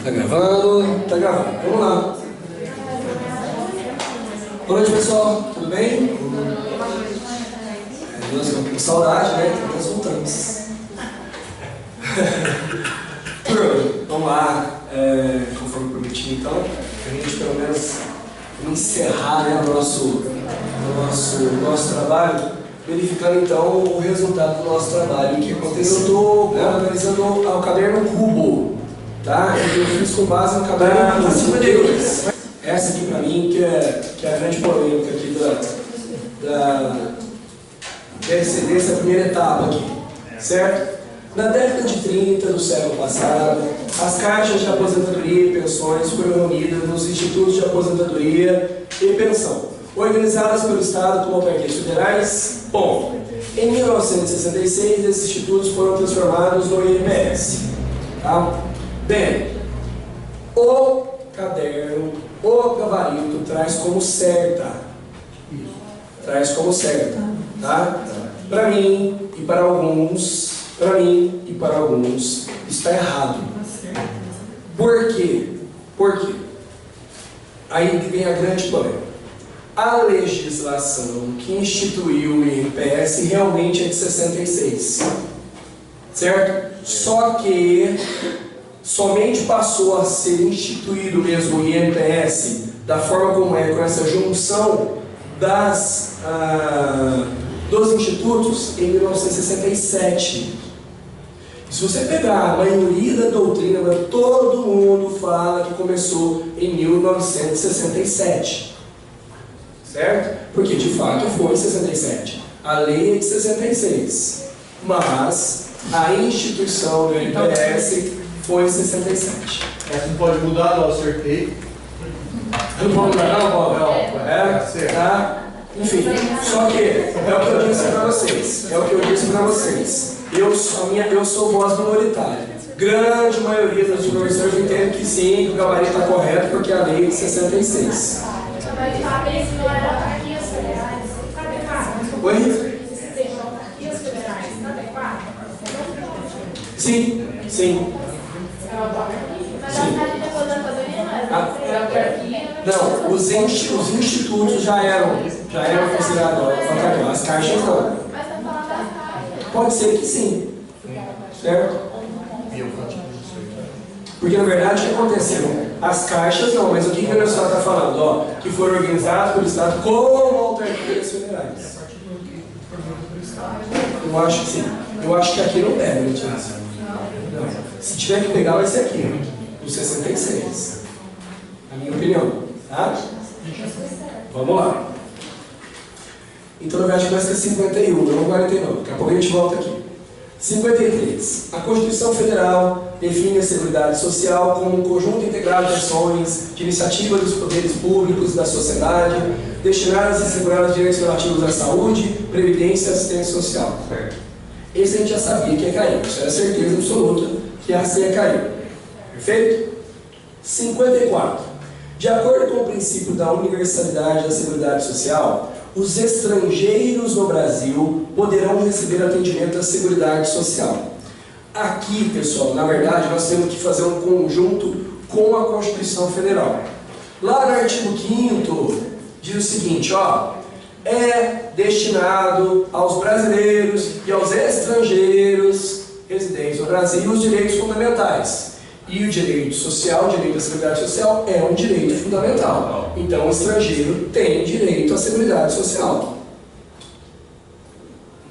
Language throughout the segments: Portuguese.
Tá gravando? Tá gravando. Vamos lá. Boa noite, pessoal. Tudo bem? Nós estamos com saudade, né? Então nós voltamos. Vamos lá. Conforme prometido, então, a gente pelo menos encerrar, né, o nosso trabalho, verificando então o resultado do nosso trabalho. O que aconteceu? Eu estou analisando o caderno Cubo, tá? Eu fiz com base no caderno Cubo. Essa aqui para mim que é a grande polêmica aqui da excedência, a primeira etapa aqui, certo? Na década de 30 do século passado, as caixas de aposentadoria e pensões foram reunidas nos institutos de aposentadoria e pensão, organizadas pelo Estado como autarquias federais. Bom, em 1966, esses institutos foram transformados no INPS. Tá? Bem, o caderno, o gabarito traz como certa. Tá? Para mim e para alguns, está errado. Por quê? Aí vem a grande polêmica. A legislação que instituiu o INPS realmente é de 66, certo? Só que somente passou a ser instituído mesmo o INPS da forma como é, com essa junção dos institutos em 1967. Se você pegar a maioria da doutrina, todo mundo fala que começou em 1967. Certo? Porque de fato foi em 67. A lei é de 66. Mas a instituição do INPS foi em 67. Essa não pode mudar, eu acertei. Não pode mudar, não, Paulo? Tá? Enfim, só que é o que eu disse para vocês. Eu sou voz minoritária. Grande maioria dos professores entendem que sim, que o gabarito está correto, porque a lei é de 66. Oi? Sim. Não, os institutos já eram considerados autarquias, as caixas não. Pode ser que sim, certo? Porque na verdade o que aconteceu? As caixas não, mas o que o Estado está falando? Ó, que foram organizadas pelo Estado como autarquias federais. Eu acho que sim. Eu acho que aqui não deve, né, Tiago? Se tiver que pegar, vai ser aqui, do 66. Na minha opinião, tá? Vamos lá. Então, na verdade, começa com 51, não 49. Daqui a pouco a gente volta aqui. 53. A Constituição Federal define a Seguridade Social como um conjunto integrado de ações, de iniciativa dos poderes públicos e da sociedade, destinadas a assegurar os direitos relativos à saúde, previdência e assistência social. Esse a gente já sabia que ia cair, isso era certeza absoluta que assim ia cair. Perfeito? 54. De acordo com o princípio da universalidade da Seguridade Social, os estrangeiros no Brasil poderão receber atendimento da Seguridade Social. Aqui, pessoal, na verdade, nós temos que fazer um conjunto com a Constituição Federal. Lá no artigo 5º, diz o seguinte, ó, é destinado aos brasileiros e aos estrangeiros residentes no Brasil os direitos fundamentais. E o direito social, o direito à Seguridade Social é um direito fundamental. Então o estrangeiro tem direito à Seguridade Social.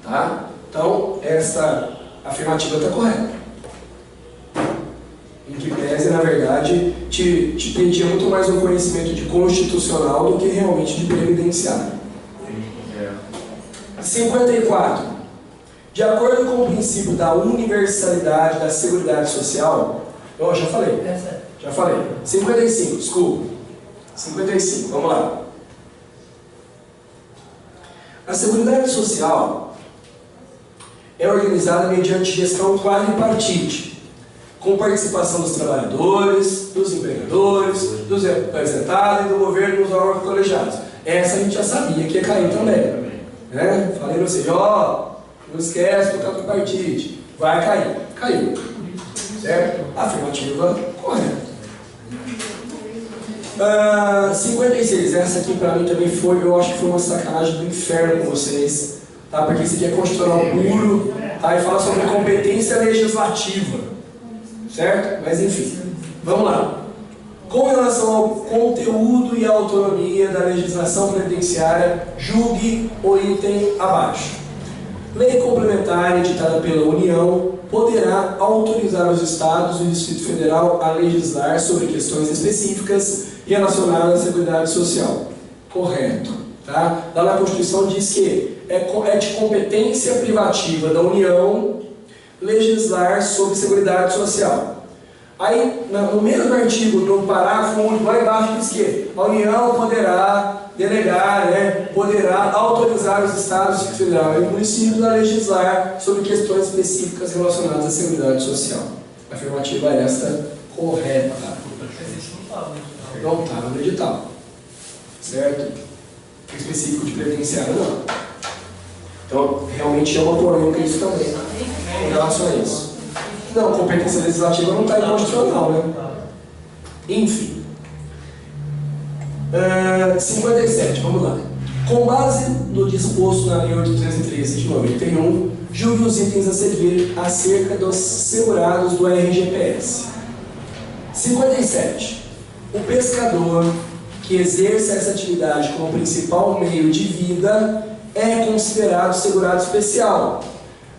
Tá? Então essa afirmativa está correta. Em que pese, na verdade, te pedia muito mais um conhecimento de constitucional do que realmente de previdenciário. 54. De acordo com o princípio da universalidade da Seguridade Social, eu já falei. 55, desculpa. 55, vamos lá. A Seguridade Social é organizada mediante gestão quadripartite, com participação dos trabalhadores, dos empregadores, dos representados e do governo nos órgãos colegiados. Essa a gente já sabia que ia cair também. Né? Falei para vocês, ó, não esquece do quadripartite, vai cair. Caiu. Certo? Afirmativa correta. 56, essa aqui pra mim também foi, eu acho que foi uma sacanagem do inferno com vocês, tá? Porque esse aqui é constitucional puro, tá? E fala sobre competência legislativa, certo? Mas enfim, vamos lá. Com relação ao conteúdo e à autonomia da legislação previdenciária, julgue o item abaixo. Lei complementar editada pela União poderá autorizar os Estados e o Distrito Federal a legislar sobre questões específicas relacionadas à Seguridade Social. Correto. Tá? Lá na Constituição diz que é de competência privativa da União legislar sobre Seguridade Social. Aí, no mesmo artigo, no parágrafo único, lá embaixo diz que a União poderá delegar, poderá autorizar os Estados, Distrito Federal e municípios a legislar sobre questões específicas relacionadas à Seguridade Social. A afirmativa é esta correta. Não está no edital. Certo? Específico de previdenciário, não. Então, realmente é uma polêmica isso também, em relação a isso. Não, competência legislativa não está inconstitucional, né? Enfim. 57, vamos lá. Com base no disposto na Lei 813 de 91, julgue os itens a seguir acerca dos segurados do RGPS. 57. O pescador que exerça essa atividade como principal meio de vida é considerado segurado especial,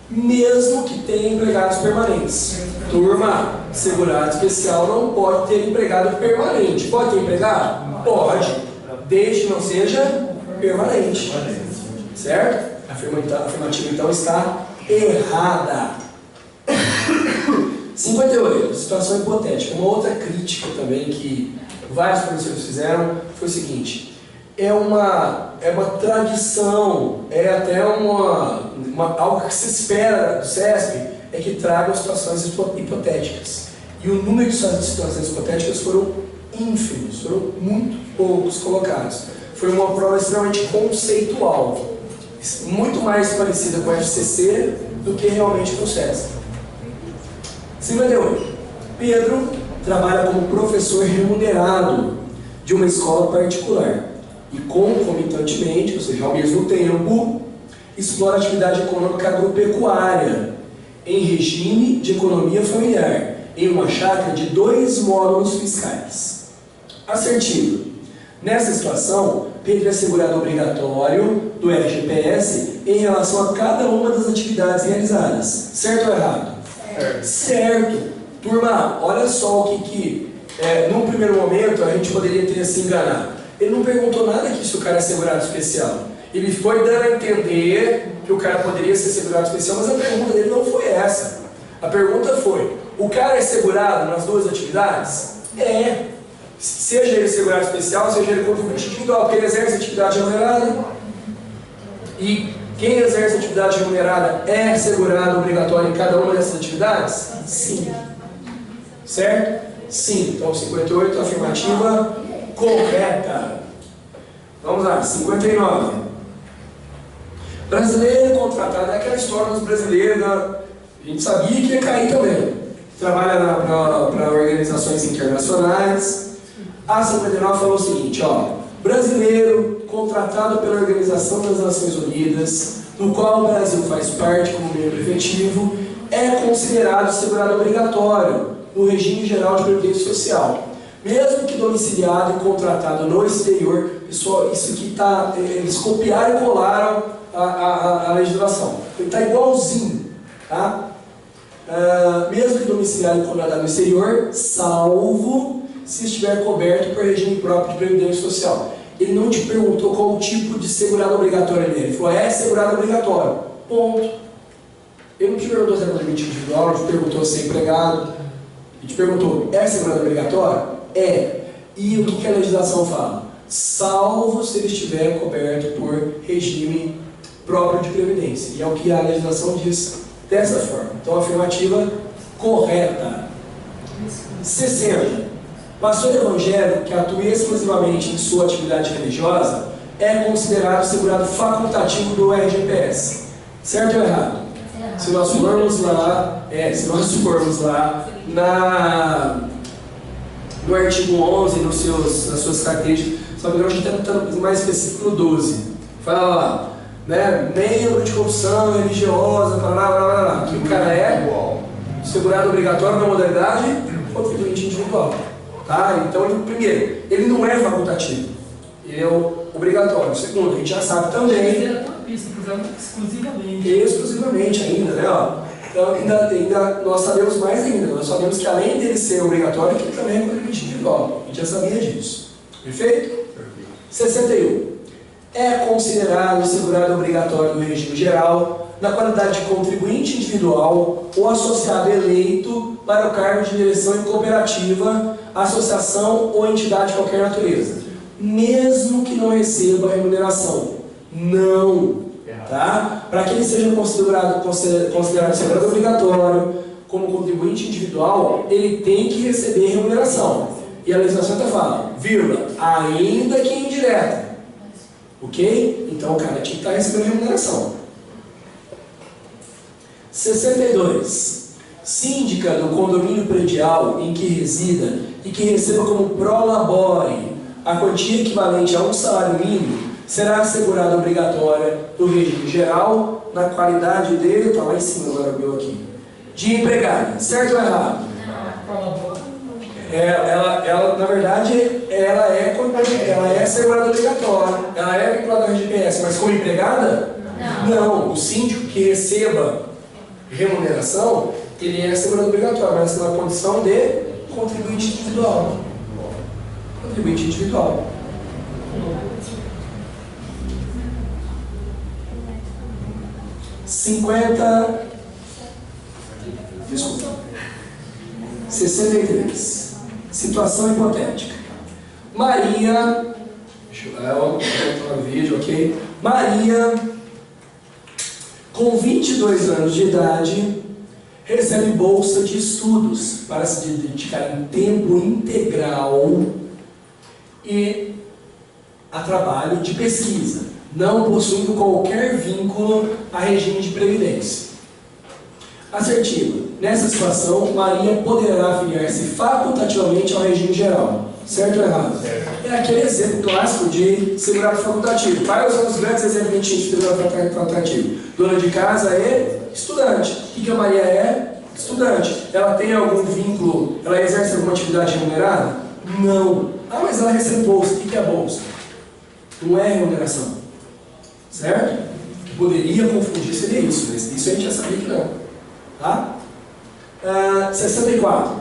mesmo que tenha empregados permanentes. Turma, segurado especial não pode ter empregado permanente. Pode ter empregado? Pode, desde que não seja permanente. Certo? A afirmativa então está errada. 58. Situação hipotética. Uma outra crítica também que vários professores fizeram foi o seguinte: é uma tradição, é até algo que se espera do CESP, é que tragam situações hipotéticas. E o número de situações hipotéticas foram ínfimos, foram muito poucos colocados. Foi uma prova extremamente conceitual, muito mais parecida com a FCC do que realmente com o CESP. 58. Pedro trabalha como professor remunerado de uma escola particular e concomitantemente, ou seja, ao mesmo tempo, explora atividade econômica agropecuária em regime de economia familiar, em uma chácara de 2 módulos fiscais. Assertivo. Nessa situação, Pedro é segurado obrigatório do RGPS em relação a cada uma das atividades realizadas. Certo ou errado? Certo. Turma, olha só o que num primeiro momento a gente poderia ter se enganado. Ele não perguntou nada aqui se o cara é segurado especial. Ele foi dando a entender que o cara poderia ser segurado especial, mas a pergunta dele não foi essa. A pergunta foi: o cara é segurado nas 2 atividades? É. Seja ele segurado especial, seja ele contribuinte individual, porque ele exerce atividade remunerada. E quem exerce atividade remunerada é segurado obrigatório em cada uma dessas atividades? Sim. Certo? Sim. Então, 58, afirmativa correta. Vamos lá, 59. Brasileiro contratado, é aquela história dos brasileiros, a gente sabia que ia cair também. Trabalha para organizações internacionais. A 59 falou o seguinte, brasileiro contratado pela Organização das Nações Unidas, no qual o Brasil faz parte como membro efetivo, é considerado segurado obrigatório no regime geral de previdência social. Mesmo que domiciliado e contratado no exterior, pessoal, isso aqui tá, eles copiaram e colaram a legislação. Ele está igualzinho, tá? Mesmo que domiciliado e contratado no exterior, salvo se estiver coberto por regime próprio de previdência social. Ele não te perguntou qual o tipo de segurado obrigatório ele é. Ele falou, é segurado obrigatório. Ponto. Ele não te perguntou se é contribuinte individual, não te perguntou se é empregado. Ele te perguntou, é segurado obrigatório? É. E o que a legislação fala? Salvo se ele estiver coberto por regime próprio de previdência. E é o que a legislação diz dessa forma. Então, afirmativa correta. 60. Pastor evangélico que atua exclusivamente em sua atividade religiosa é considerado segurado facultativo do RGPS. Certo ou errado? Se nós formos lá no artigo 11, nas suas características, só que agora a gente está mais específico no 12. Fala lá, né? Membro de confissão religiosa, blá, que o cara é segurado obrigatório na modalidade contribuinte individual. Tá? Então, primeiro, ele não é facultativo, ele é obrigatório. Segundo, a gente já sabe também. Exclusivamente ainda, né? Ó. Então, ainda nós sabemos mais ainda. Nós sabemos que além dele ser obrigatório, ele também é contribuinte individual. A gente já sabia disso. Perfeito? 61. É considerado segurado obrigatório no regime geral, na qualidade de contribuinte individual ou associado eleito para o cargo de direção em cooperativa, associação ou entidade de qualquer natureza, mesmo que não receba remuneração. Não. Tá? Para que ele seja considerado segurado obrigatório como contribuinte individual, ele tem que receber remuneração. E a legislação está falando, vírgula, ainda que indireta. Ok? Então o cara tinha que estar recebendo remuneração. 62. Síndica do condomínio predial em que resida e que receba como prolabore a quantia equivalente a um salário mínimo será assegurada obrigatória no regime geral na qualidade de, está lá em cima agora o meu aqui, de empregada. Certo ou errado? Ela na verdade, ela é segurada obrigatória, ela é vinculada ao RGPS, mas como empregada? Não. O síndico que receba remuneração, ele é segurado obrigatório, mas na condição de contribuinte individual. Contribuinte individual. Desculpa. 63. Situação hipotética. Maria, deixa eu ver o vídeo, ok? Maria, com 22 anos de idade, recebe bolsa de estudos para se dedicar em tempo integral e a trabalho de pesquisa, não possuindo qualquer vínculo a regime de previdência. Assertiva. Nessa situação, Maria poderá afiliar-se facultativamente ao regime geral. Certo ou errado? É aquele exemplo clássico de segurado facultativo. Quais são os grandes exemplos de segurado facultativo? Dona de casa é estudante. O que a Maria é? Estudante. Ela tem algum vínculo? Ela exerce alguma atividade remunerada? Não. Ah, mas ela recebe bolsa. O que é bolsa? Não é remuneração. Certo? Que poderia confundir seria isso, mas isso a gente já sabia que não. Tá? 64.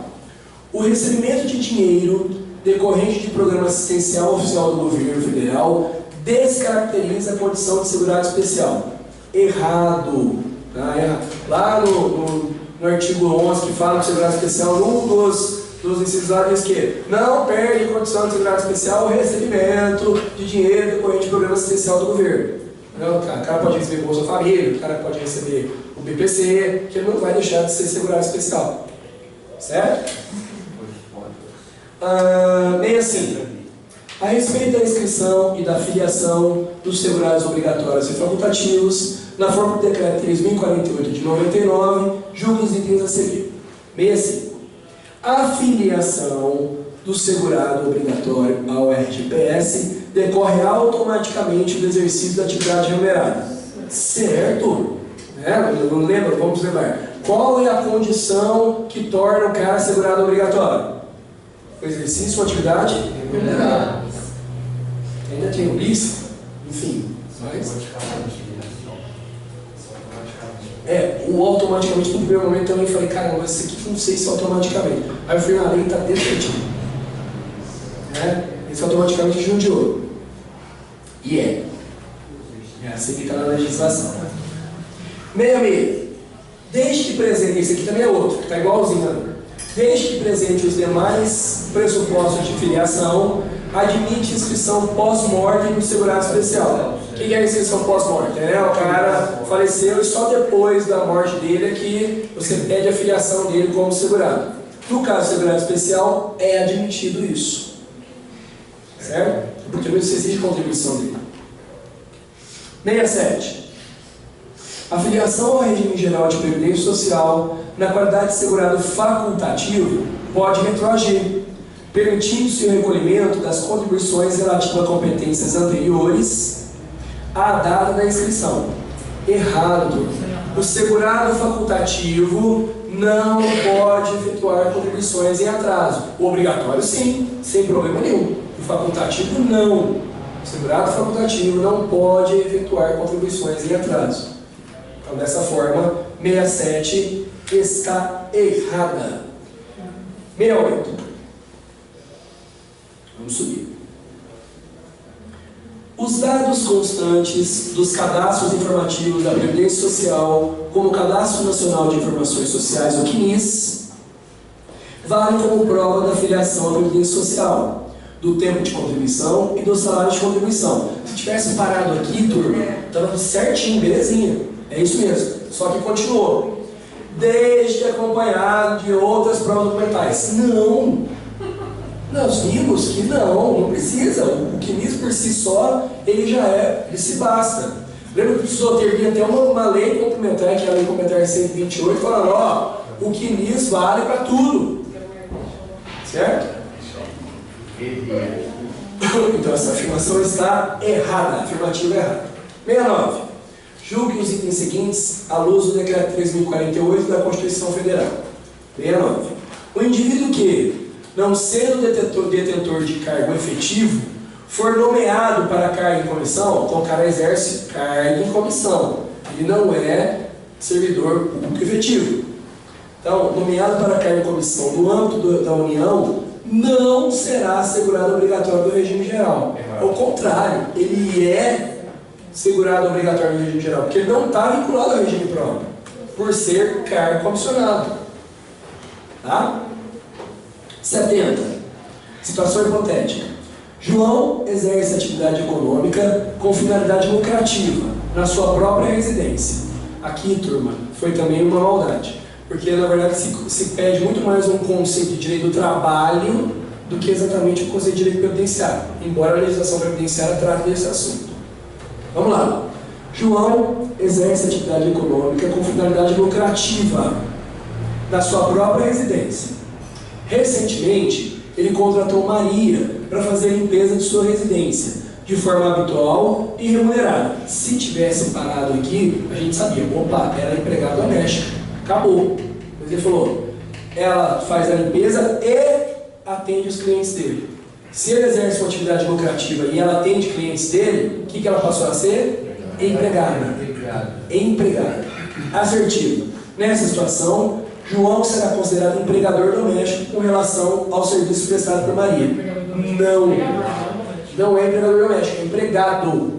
O recebimento de dinheiro decorrente de programa assistencial oficial do governo federal descaracteriza a condição de segurado especial. Errado. Tá? Errado. Lá no artigo 11 que fala de segurado especial, num dos incisos lá diz que não perde a condição de segurado especial o recebimento de dinheiro decorrente de programa assistencial do governo. O cara pode receber Bolsa Família, o cara pode receber o BPC, que ele não vai deixar de ser segurado especial. Certo? 65. A respeito da inscrição e da filiação dos segurados obrigatórios e facultativos, na forma do Decreto 3.048 de 99, julgo os itens a seguir. 65. A filiação do segurado obrigatório ao RGPS decorre automaticamente do exercício da atividade remunerada. Certo? Não lembra? Vamos lembrar. Qual é a condição que torna o cara segurado obrigatório? O exercício de uma atividade remunerada. Ainda tem o lícito? Enfim. Mas... o automaticamente no primeiro momento também falei, caramba, esse aqui não sei se é automaticamente. Aí eu fui na lei e está definido. Esse automaticamente judiou. E é assim que está na legislação. 66. Desde que presente, esse aqui também é outro, que está igualzinho. Desde que presente os demais pressupostos de filiação, admite inscrição pós-morte no segurado especial. O que é a inscrição pós-morte? O cara faleceu e só depois da morte dele é que você pede a filiação dele como segurado. No caso do segurado especial, é admitido isso. Certo? Porque não se exige contribuição dele. 67. A filiação ao regime geral de previdência social, na qualidade de segurado facultativo, pode retroagir, permitindo-se o recolhimento das contribuições relativas a competências anteriores à data da inscrição. Errado. O segurado facultativo não pode efetuar contribuições em atraso. O obrigatório sim, sem problema nenhum. O facultativo não. O segurado facultativo não pode efetuar contribuições em atraso. Então, dessa forma, 67 está errada. 68. Vamos subir. Os dados constantes dos cadastros informativos da Previdência Social, como o Cadastro Nacional de Informações Sociais, o CNIS, valem como prova da filiação à Previdência Social, do tempo de contribuição e do salário de contribuição. Se tivesse parado aqui, turma, estava certinho, belezinha. É isso mesmo. Só que continuou. Desde que acompanhado de outras provas documentais. Não! Nós vimos que não precisa. O CNIS por si só, ele se basta. Lembra que precisou ter até uma lei complementar, que é a lei complementar 128, falando, ó, o CNIS vale para tudo. Certo? Então essa afirmação está errada, a afirmativa é errada. 69. Julgue os itens seguintes à luz do Decreto 3.048 da Constituição Federal. 69. O indivíduo que, não sendo detentor de cargo efetivo, for nomeado para cargo em comissão, então o cara exerce cargo em comissão. Ele não é servidor público efetivo. Então, nomeado para cargo em comissão no âmbito da União, não será segurado obrigatório do regime geral. Ao contrário, ele é segurado obrigatório do regime geral, porque ele não está vinculado ao regime próprio, por ser cargo comissionado. Tá? 70. Situação hipotética. João exerce atividade econômica com finalidade lucrativa na sua própria residência. Aqui, turma, foi também uma maldade, porque na verdade se pede muito mais um conceito de direito do trabalho do que exatamente o conceito de direito previdenciário, embora a legislação previdenciária trate desse assunto. Vamos lá. João exerce atividade econômica com finalidade lucrativa na sua própria residência. Recentemente, ele contratou Maria para fazer a limpeza de sua residência, de forma habitual e remunerada. Se tivesse parado aqui, a gente sabia, opa, ela é empregada doméstica. Acabou. Mas ele falou, ela faz a limpeza e atende os clientes dele. Se ele exerce uma atividade lucrativa e ela atende clientes dele, o que ela passou a ser? Empregada. Empregada. Assertivo. Nessa situação, João será considerado empregador doméstico com relação ao serviço prestado por Maria. Não é empregador doméstico, é empregado.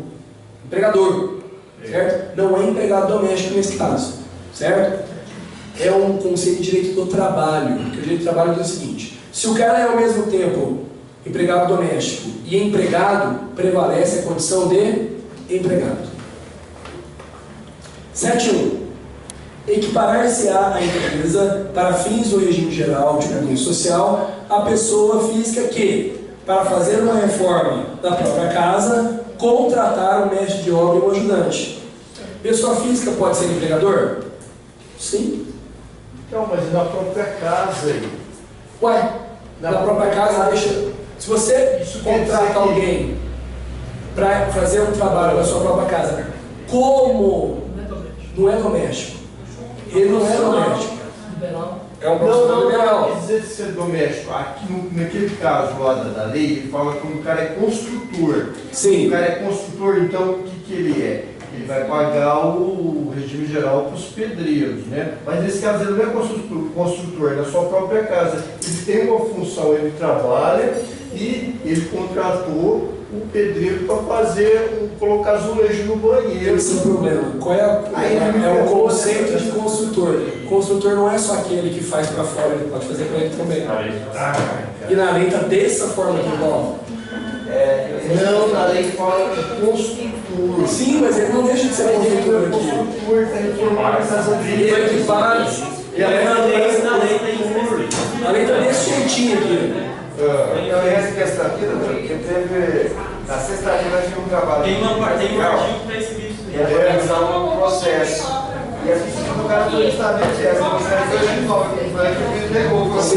Empregador. Certo? Não é empregado doméstico nesse caso. Certo? É um conceito de direito do trabalho. Porque o direito do trabalho diz o seguinte: se o cara é ao mesmo tempo empregado doméstico e empregado, prevalece a condição de empregado. 7.1. Equiparar-se-á à empresa, para fins do regime geral de previdência social, a pessoa física que, para fazer uma reforma da própria casa, contratar um mestre de obra e um ajudante. Pessoa física pode ser empregador? Sim. Então, mas na própria casa aí. Ué, na própria casa, deixa. Se você contrata alguém para fazer um trabalho na sua própria casa, como não é doméstico? Ele não é doméstico. É um profissional liberal. Não quer dizer ser doméstico. Aqui, naquele caso lá da lei, ele fala que o cara é construtor. Sim. O cara é construtor, então o que ele é? Ele vai pagar o regime geral para os pedreiros, né? Mas nesse caso ele não é construtor, é na sua própria casa. Ele tem uma função, ele trabalha e ele contratou o pedreiro para colocar azulejo no banheiro. Esse é o problema. Qual é o conceito de construtor? Construtor não é só aquele que faz para fora, ele pode fazer para ele também. E na lei está dessa forma que envolve. Não, na lei fala de construtor. Sim, mas ele não deixa de ser construtor aqui. Construtor está reformando a casa dele. Ele equipara. A lei está desse jeitinho aqui. Então, essa questão aqui, doutor, porque teve, na sexta-feira, tive um trabalho. Tem um artigo para esse vídeo. E realizar um processo. E aqui segundo o cara do justamente essa, você é 2009, que foi que o juiz negou, o juiz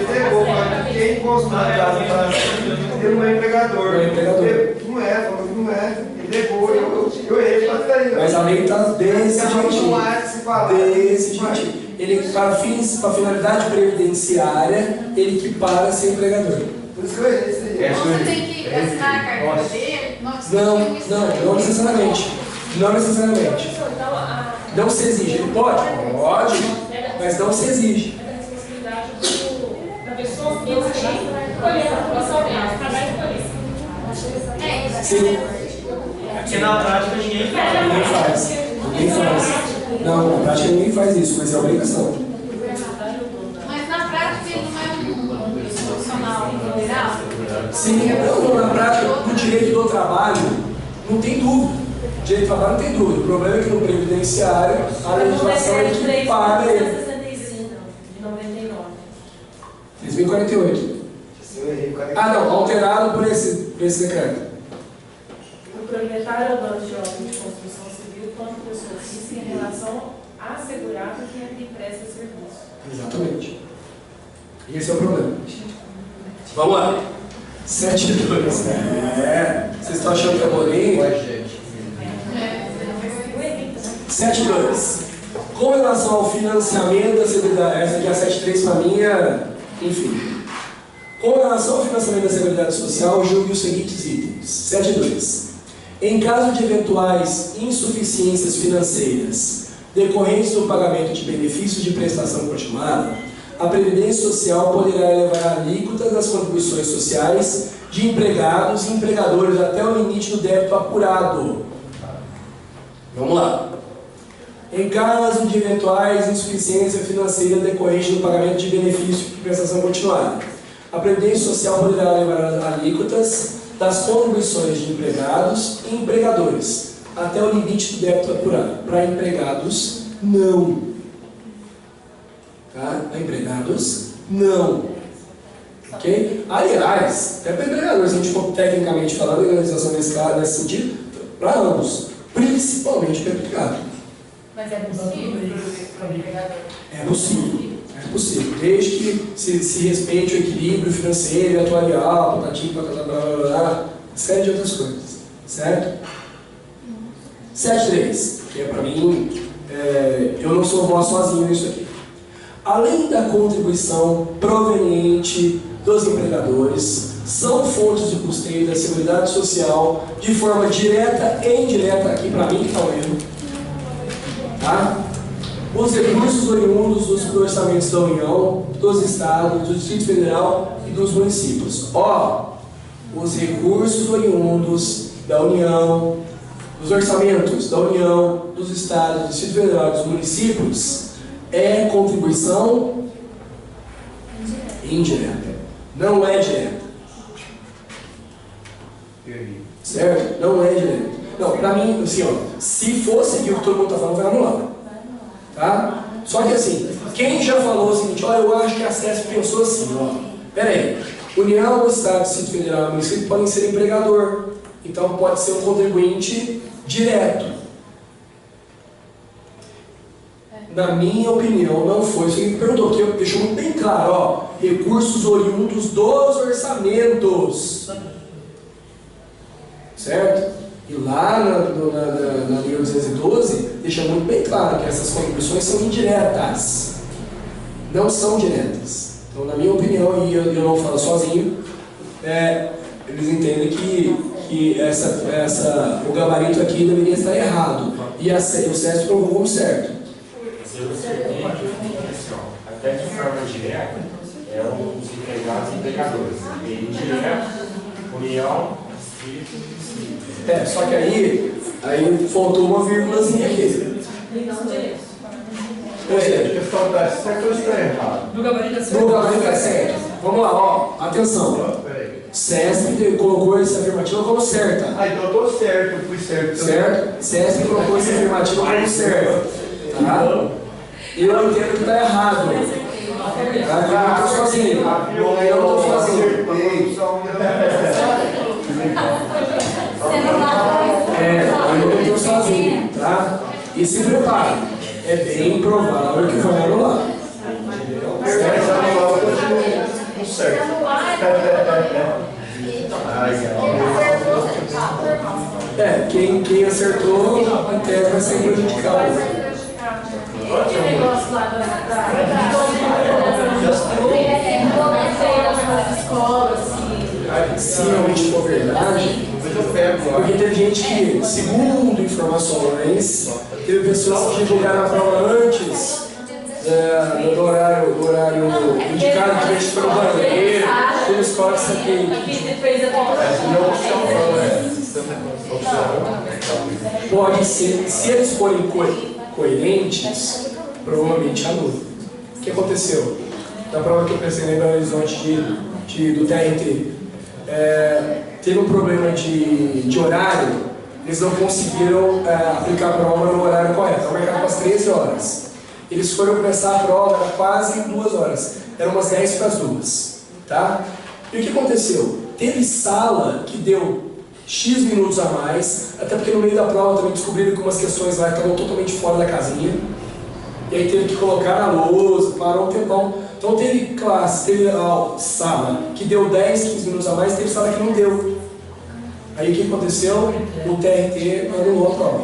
negou, quem encostou na casa ele não é empregador. Não é empregador. Não é, falou que não é. Ele negou, eu errei pra trás. Mas a lei está desse jeitinho. Não é que se fala. Desse jeitinho. Ele, para finalidade previdenciária, ele equipara ser empregador. Por isso que eu errei isso aí. Então você tem que assinar a carteira dele? Não necessariamente. Não necessariamente. Não se exige. Ele pode, mas não se exige. É da responsabilidade da pessoa que escolher a profissão dela, trabalho de polícia. Sim. Porque na prática ninguém faz. Ninguém faz. Não, na prática ninguém faz isso, mas é obrigação. Mas na prática ele não é um profissional federal? Sim, não, na prática, no direito do trabalho, não tem dúvida. Direito do trabalho não tem dúvida. O problema é que no previdenciário, a legislação é que para ele. 3048. Ah, não, alterado por esse decreto. O proprietário ou dono de obra de construção civil quanto pessoa física em relação à segurada que é quem presta serviço. Exatamente. Esse é o problema. Vamos lá. 7.2. Vocês estão achando que é bolinho? 7.2. Com relação ao financiamento da Seguridade, essa aqui é a 7.3 para mim, enfim. Com relação ao financiamento da Seguridade Social, julgue os seguintes itens. 7.2. Em caso de eventuais insuficiências financeiras decorrentes do pagamento de benefícios de prestação continuada, a Previdência Social poderá elevar alíquotas das contribuições sociais de empregados e empregadores até o limite do débito apurado. Vamos lá. Em caso de eventuais insuficiências financeiras decorrentes do pagamento de benefício de prestação continuada, a Previdência Social poderá elevar alíquotas das contribuições de empregados e empregadores até o limite do débito apurado. Para empregados, não. Tá? Para empregados, não. Ok? Aliás, até para empregadores, se a gente for tecnicamente falando, a organização nesse sentido, para ambos, principalmente para empregado. Mas é possível para o empregador? É possível. É possível. Desde que se respeite o equilíbrio financeiro e atuarial, patatim, blá, série de outras coisas. Certo? 7.3, que é para mim, eu não sou voz sozinho nisso aqui. Além da contribuição proveniente dos empregadores, são fontes de custeio da Seguridade Social de forma direta e indireta, aqui para mim que está o erro, tá? Os recursos oriundos dos orçamentos da União, dos Estados, do Distrito Federal e dos municípios. Os recursos oriundos da União, dos orçamentos da União, dos Estados, do Distrito Federal e dos municípios é contribuição indireta. Não é direta. Certo? Não é direta. Não, pra mim, assim, se fosse aquilo que todo mundo está falando, vai anular. Tá? Só que assim, quem já falou o seguinte, eu acho que a CESP pensou assim, pera aí, União, Estado, Distrito Federal e município podem ser empregador, então pode ser um contribuinte direto. Na minha opinião, não foi. Você me perguntou, porque deixou muito bem claro, recursos oriundos dos orçamentos. Certo? E lá na Lei 212, deixa muito bem claro que essas contribuições são indiretas, não são diretas. Então, na minha opinião, e eu não falo sozinho, eles entendem que o gabarito aqui deveria estar errado. E o CESP provou como certo. Até de forma direta, os empregados e empregadores. E indireta, União, Distrito. Só que aí faltou uma vírgulazinha aqui. Ou seja, faltar certo ou está errado? No gabarito no gabarito é certo. Vamos lá, atenção. CESP colocou essa afirmativa como certa. Então eu estou certo, eu fui certo. Certo? CESP colocou essa afirmativa como certa. Tá? Eu entendo que está errado. Eu não estou sozinho. Eu não estou sozinho. Eu não estou sozinho, tá? E se prepare. é bem provável que vai anular. Mas anular eu continuo com certo. Quem acertou, até vai ser prejudicado. Aquele negócio lá das escolas, Se realmente for verdade, porque teve gente que, segundo informações, teve pessoas que divulgaram a prova antes do horário indicado, que a gente foi no banheiro, teve escola que saquei. Pode ser, se eles forem coerentes, provavelmente anula. O que aconteceu? Na prova que eu pensei em Belo Horizonte do TRT, teve um problema de horário, eles não conseguiram aplicar a prova no horário correto, estava marcado para as 13 horas. Eles foram começar a prova, era quase 2 horas, eram umas 10 para as 2. Tá? E o que aconteceu? Teve sala que deu X minutos a mais, até porque no meio da prova também descobriram que umas questões lá estavam totalmente fora da casinha, e aí teve que colocar na lousa, parou um tempão. Então teve classe, teve sala que deu 10, 15 minutos a mais, teve sala que não deu. Aí o que aconteceu? O TRT anulou a prova.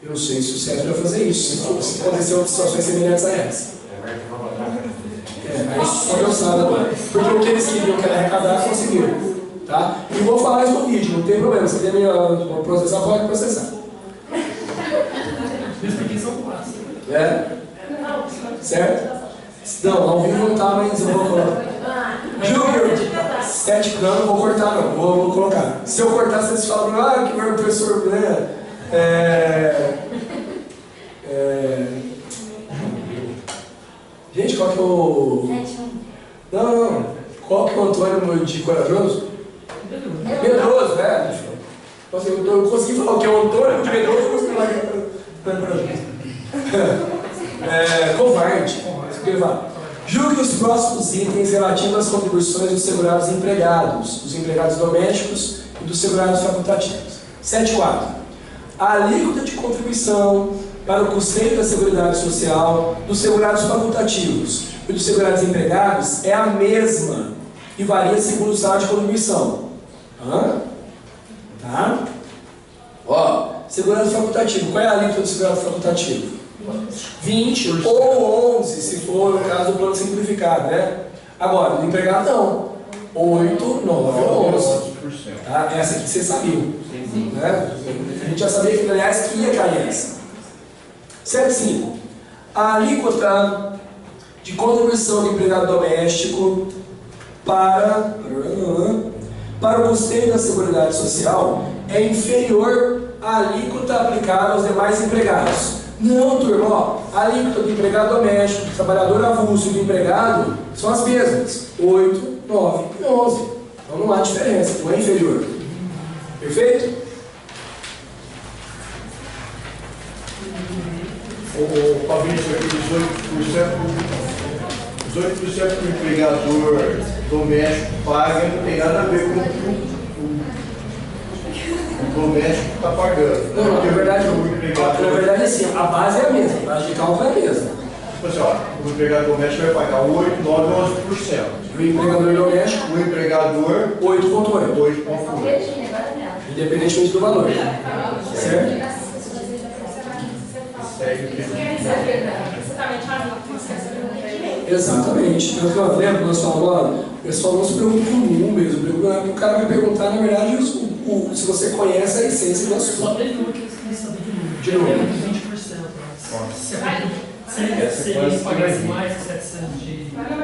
Eu não sei se o CEF vai fazer isso, se aconteceu situações semelhantes a essa. Aí só Deus sabe agora. Porque o que eles queriam que era arrecadar, conseguiram. Tá? E vou falar isso no vídeo, não tem problema. Se tem a processar, pode processar. Certo? Não, ao vivo não tá, mas eu vou colocar. Júnior, 7 planos, eu vou cortar não, vou colocar. Se eu cortar, vocês falam, que meu professor, né? Gente, qual que é o... Não. Qual que é o Antônio de Corajoso? Medroso, né? Eu consegui falar o que é o Antônio de Medroso, eu consegui falar que é Corajoso. Covarde. Julgue os próximos itens relativos às contribuições dos segurados empregados, dos empregados domésticos e dos segurados facultativos. 7.4. A alíquota de contribuição para o custeio da Seguridade Social dos segurados facultativos e dos segurados empregados é a mesma e varia segundo o estado de contribuição. Tá? Segurado facultativo. Qual é a alíquota do segurado facultativo? 20 ou 11, se for no caso do plano simplificado, né? Agora, do empregado não. 8, 9 ou 11. Tá? Essa aqui vocês sabiam. Né? A gente já sabia que, aliás, que ia cair essa. 7.5. A alíquota de contribuição do empregado doméstico para o custeio da Seguridade Social é inferior à alíquota aplicada aos demais empregados. Não, turma, a alíquota do empregado doméstico, do trabalhador avulso e do empregado são as mesmas. 8, 9 e 11. Então não há diferença, não é inferior. Perfeito? O Fabrício, os 8% que o empregador doméstico paga não tem nada a ver com o que o doméstico está pagando. Não, na verdade assim, a base é a mesma, a base de cálculo é a mesma. Tipo assim, o empregador doméstico vai pagar 8, 9 ou 11%. O empregador doméstico, O empregador, 8,8. 8,8. Independentemente do valor. Certo? Exatamente. Eu lembro que nós falamos agora, o pessoal não se preocupa com números, o cara vai perguntar, na verdade, se você conhece a essência do assunto. Só teve uma que eu queria saber de novo. 20%. Se ele pagasse mais de 700 de... Foi de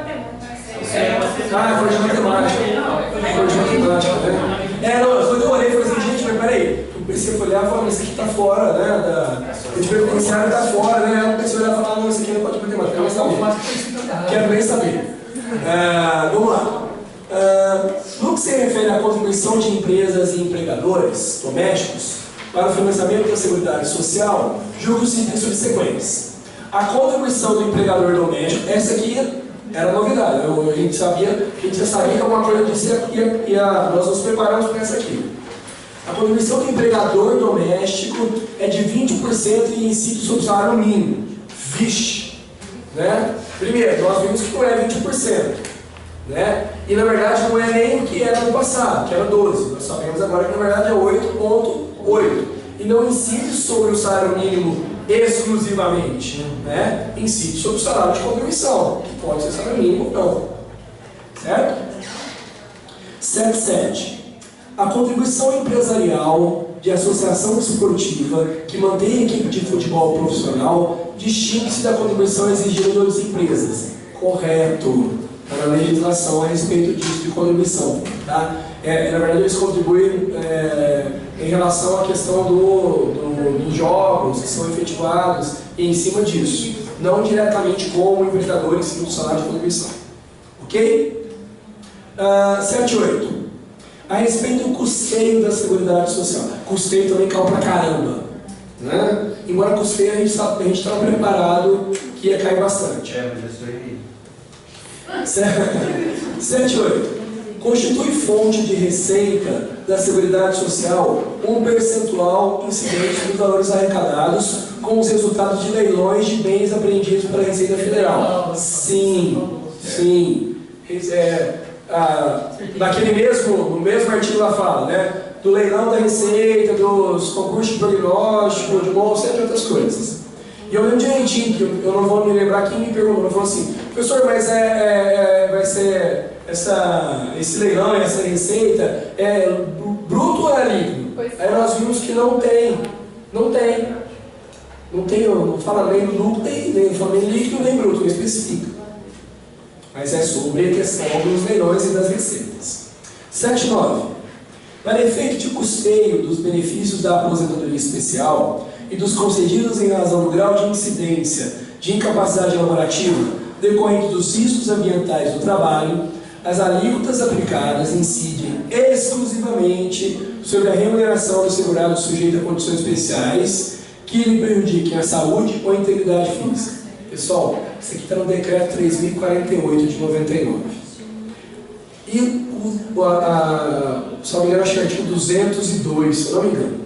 matemática. Foi de matemática, né? Quando eu olhei, eu falei assim, gente, mas peraí. Eu pensei, eu olhar e falar, isso aqui tá fora, né? O previdenciário tá fora, né? Eu pensei, olhar e falar, não, isso aqui não pode de matemática. Quero nem saber. Vamos lá. No que se refere à contribuição de empresas e empregadores domésticos para o financiamento da Seguridade Social, julgo os itens subsequentes. A contribuição do empregador doméstico, essa aqui era novidade, a gente já sabia que alguma coisa disso nós nos preparamos para essa aqui. A contribuição do empregador doméstico é de 20% e incide sobre o salário mínimo. Vixe! Né? Primeiro, nós vimos que não é 20%. Né? E na verdade não é nem o que era no passado, que era 12%. Nós sabemos agora que na verdade é 8,8%. E não incide sobre o salário mínimo exclusivamente. Né? Incide sobre o salário de contribuição, que pode ser salário mínimo ou não. Certo? 7.7. A contribuição empresarial de associação esportiva que mantém equipe de futebol profissional distingue-se da contribuição exigida de outras empresas. Correto. Está na legislação a respeito disso de contribuição. Tá? Na verdade, eles contribuem em relação à questão dos jogos que são efetivados e em cima disso. Não diretamente como o empregador em cima do salário de contribuição. Ok? 7.8. A respeito do custeio da Seguridade Social. Custeio também caiu pra caramba. Né? Embora custeio a gente estava preparado que ia cair bastante. Mas isso aí. 7.8. Constitui fonte de receita da Seguridade Social um percentual incidente dos valores arrecadados com os resultados de leilões de bens apreendidos pela Receita Federal. Sim. No mesmo artigo lá fala, né? Do leilão da Receita, dos concursos de prognóstico, de bolsa, entre outras coisas. E eu lembro direitinho, que eu não vou me lembrar quem me perguntou, mas falou assim: professor, mas vai ser esse leilão, essa receita, bruto ou é líquido? Aí nós vimos que não tem, não fala nem lucro, nem fala nem líquido, nem bruto, não especifica. Mas é sobre a questão dos leilões e das receitas. 7.9. Para efeito de custeio dos benefícios da aposentadoria especial e dos concedidos em razão do grau de incidência de incapacidade laborativa decorrente dos riscos ambientais do trabalho, as alíquotas aplicadas incidem exclusivamente sobre a remuneração do segurado sujeito a condições especiais que lhe prejudiquem a saúde ou a integridade física. Pessoal, isso aqui está no decreto 3048 de 99. E se não me engano, acho que é o artigo 202, se eu não me engano.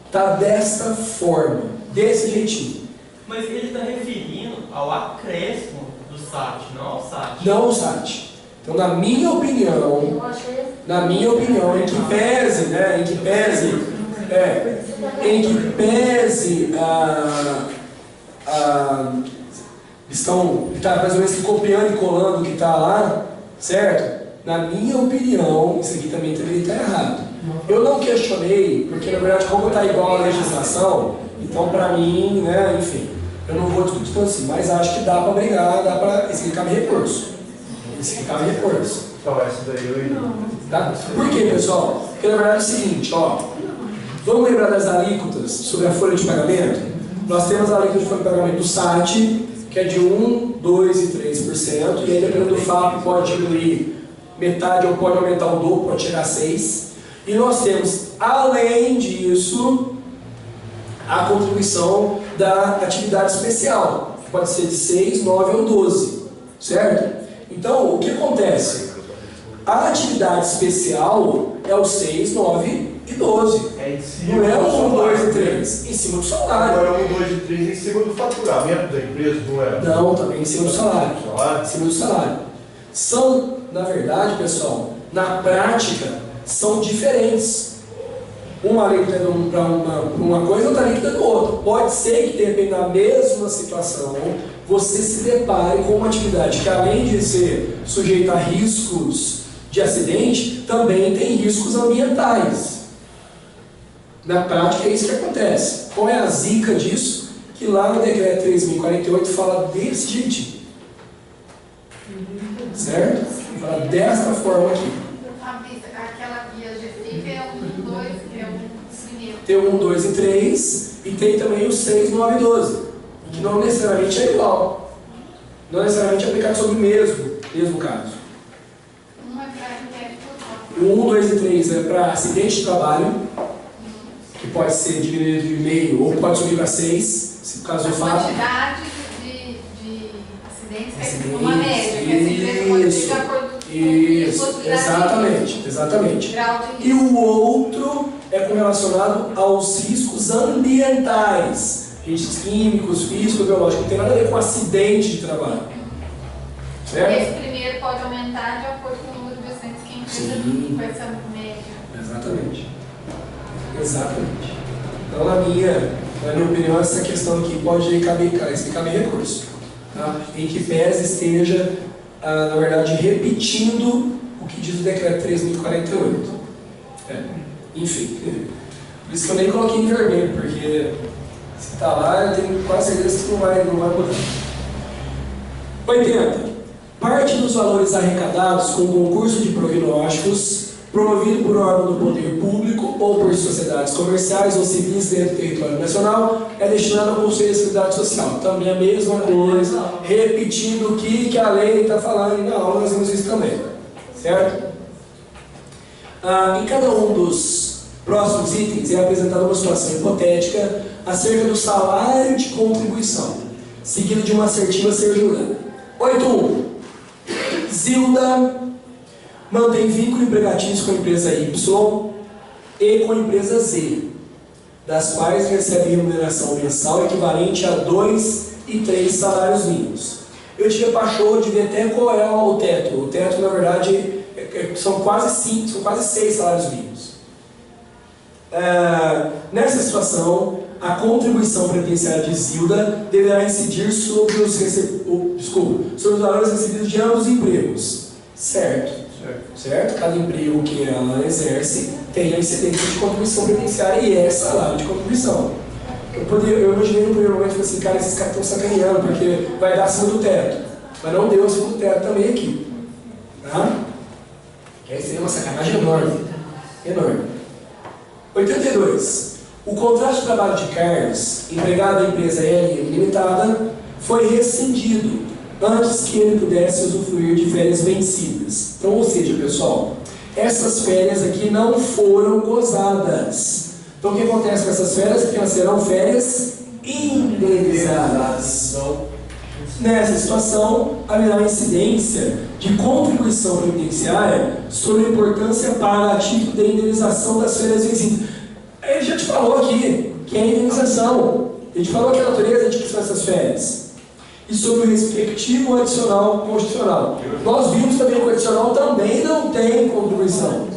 Está desta forma, desse jeitinho. Mas ele está referindo ao acréscimo do SAT, não ao SAT. Não ao SAT. Então, na minha opinião, em que pese está mais ou menos copiando e colando o que está lá, certo? Na minha opinião, isso aqui também deveria estar errado. Eu não questionei, porque na verdade, como está igual a legislação, então para mim, né, enfim, eu não vou discutir assim, mas acho que dá para brigar, dá para. Esse aqui cabe recurso. Então, essa daí eu iria. Tá? Por quê, pessoal? Porque na verdade é o seguinte, ó. Vamos lembrar das alíquotas sobre a folha de pagamento? Nós temos a alíquota de folha de pagamento do SAT, que é de 1%, 2% e 3%, e aí dependendo do fato pode diminuir metade ou pode aumentar o dobro, pode chegar a 6%. E nós temos, além disso, a contribuição da atividade especial, que pode ser de 6%, 9% ou 12%, certo? Então, o que acontece? A atividade especial é o 6, 9 e 12. Não é o 1, 2 e 3. Em cima do salário. Agora 1, 2 e 3 em cima do faturamento da empresa, não é? Não, também em cima do salário. Em cima do salário. São, na verdade, pessoal, na prática, são diferentes. Uma alíquota é para uma coisa, outra alíquota é do outro. Pode ser que, de repente, na mesma situação, você se depare com uma atividade que, além de ser sujeita a riscos de acidente, também tem riscos ambientais. Na prática é isso que acontece. Qual é a zica disso? Que lá no decreto 3048 fala desse jeitinho. Certo? Fala desta forma aqui. Aquela guia GFIP é 1, 2, é o primeiro. Tem o 1, 2 e 3 e tem também o 6, 9 e 12. Que não necessariamente é igual. Não necessariamente é aplicado sobre o mesmo caso. O 1, 2 e 3 é para acidente de trabalho, que pode ser diminuído de meio ou pode subir para 6, se caso do fato. A quantidade de acidentes é uma média, que é de acordo com Isso. outro Exatamente, exatamente. grau de E risco. o outro é correlacionado aos riscos ambientais, riscos químicos, físicos, biológicos, não tem nada a ver com acidente de trabalho. Certo? Esse primeiro pode aumentar de acordo com o número de acidentes que a empresa Sim. vai ser média. Exatamente. Exatamente. Então, na minha opinião, essa questão aqui pode caber recurso. Tá? Em que pese esteja, na verdade, repetindo o que diz o decreto 3.048. Enfim. Por isso que eu nem coloquei em vermelho, porque se está lá, eu tenho quase certeza que não vai mudar. 80. Parte dos valores arrecadados com concurso de prognósticos promovido por órgão do poder público ou por sociedades comerciais ou civis dentro do território nacional é destinado ao Conselho de Seguridade Social. Também a mesma coisa, repetindo o que a lei está falando, e na aula nós vimos isso também. Certo? Em cada um dos próximos itens é apresentada uma situação hipotética acerca do salário de contribuição, seguido de uma assertiva a ser julgada. 8.1. Zilda mantém vínculo empregatício com a empresa Y e com a empresa Z, das quais recebe remuneração mensal equivalente a 2 e 3 salários mínimos. Eu tive a paixão de ver até qual é o teto. O teto, na verdade, são quase 6 salários mínimos. Nessa situação, a contribuição previdenciária de Zilda deverá incidir sobre os valores recebidos de ambos os empregos. Certo? Cada emprego que ela exerce tem a incidência de contribuição previdenciária e é salário de contribuição. Eu imaginei no primeiro momento assim, cara, esses caras estão sacaneando porque vai dar acima do teto. Mas não deu acima do teto também aqui. Tá? Que aí seria uma sacanagem enorme. Enorme. 82. O contrato de trabalho de Carlos, empregado da empresa LM Limitada, foi rescindido antes que ele pudesse usufruir de férias vencidas. Então, ou seja, pessoal, essas férias aqui não foram gozadas. Então, o que acontece com essas férias? Que elas serão férias indenizadas. Nessa situação, haverá incidência de contribuição previdenciária sobre a importância para a título de indenização das férias vencidas. Ele já te falou aqui que é a indenização. Ele te falou que a natureza de que são essas férias. E sobre o respectivo adicional constitucional. Nós vimos também que o adicional também não tem contribuição.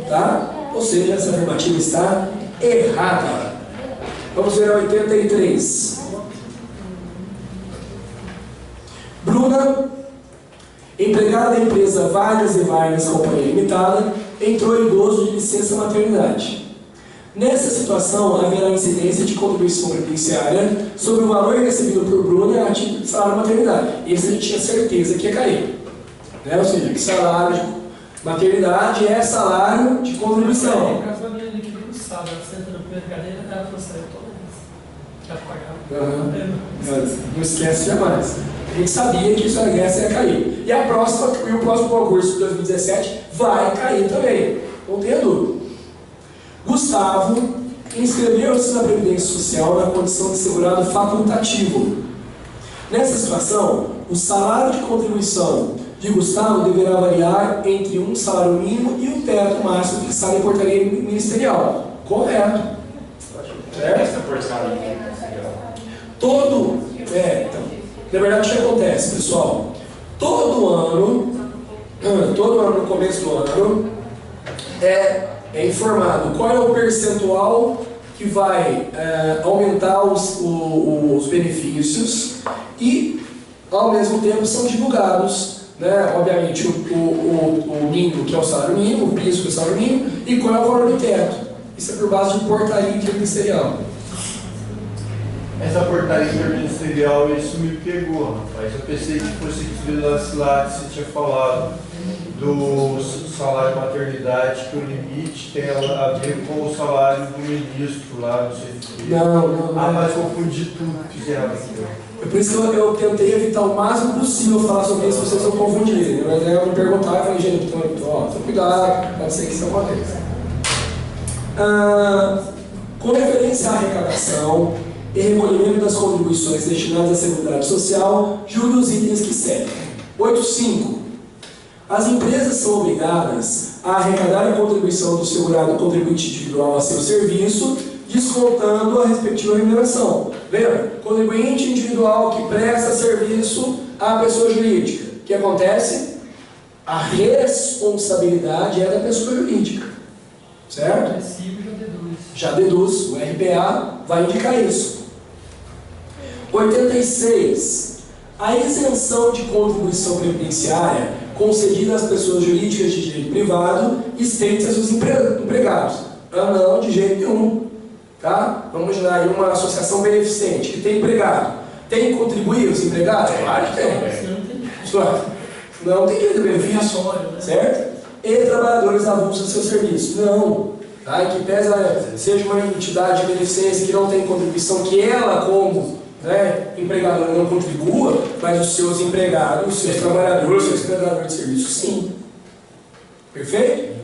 Tá? Ou seja, essa afirmativa está errada. Vamos ver a 83. Bruna, empregada da empresa Vargas e Vargas Companhia Limitada, entrou em gozo de licença maternidade. Nessa situação, haverá incidência de contribuição previdenciária sobre o valor recebido por Bruna a título de salário de maternidade. Esse a gente tinha certeza que ia cair. Né? Ou seja, que salário de maternidade é salário de contribuição. Ela senta no primeiro cadeira, ela falou assim, eu tô pagava. Não esquece jamais. A gente sabia que isso ia cair. E o próximo concurso de 2017 vai cair também. Não tenha dúvida. Gustavo inscreveu-se na Previdência Social na condição de segurado facultativo. Nessa situação, o salário de contribuição de Gustavo deverá variar entre um salário mínimo e o teto máximo fixado em portaria ministerial. Correto. Essa portaria na verdade, o que acontece, pessoal? Todo ano, no começo do ano, é informado qual é o percentual que vai aumentar os benefícios e, ao mesmo tempo, são divulgados, né, obviamente, o mínimo, que é o salário mínimo, o piso, que é o salário mínimo, e qual é o valor do teto. Isso é por base de portaria interministerial. Essa portaria interministerial, isso me pegou, rapaz. Eu pensei que fosse que lá que você tinha falado do salário de maternidade, que o limite tem a ver com o salário do ministro lá, não sei se... Não. Mas eu confundi tudo que fizeram aqui. É por isso que eu tentei evitar o máximo possível falar sobre isso, para vocês não confundirem. Mas aí eu me perguntava e falei, gente, então cuidado, pode ser que isso aconteça. Com referência à arrecadação e recolhimento das contribuições destinadas à Seguridade Social, julgue os itens que seguem. 8.5. As empresas são obrigadas a arrecadar a contribuição do segurado contribuinte individual a seu serviço, descontando a respectiva remuneração. Lembra? Contribuinte individual que presta serviço à pessoa jurídica. O que acontece? A responsabilidade é da pessoa jurídica. Certo? Já deduz. O RPA vai indicar isso. 86. A isenção de contribuição previdenciária concedida às pessoas jurídicas de direito privado estende-se aos empregados. Ah, não, de jeito nenhum. Tá? Vamos imaginar aí uma associação beneficente que tem empregado. Tem que contribuir os empregados? Claro que tem. Não tem direito de benefício, certo? E trabalhadores avulsos do seu serviço. Não. Tá? Que pesa, seja uma entidade de beneficência que não tem contribuição, que ela, como empregadora, não contribua, mas os seus empregados, os seus trabalhadores, os seus prestadores de serviço, sim. Perfeito?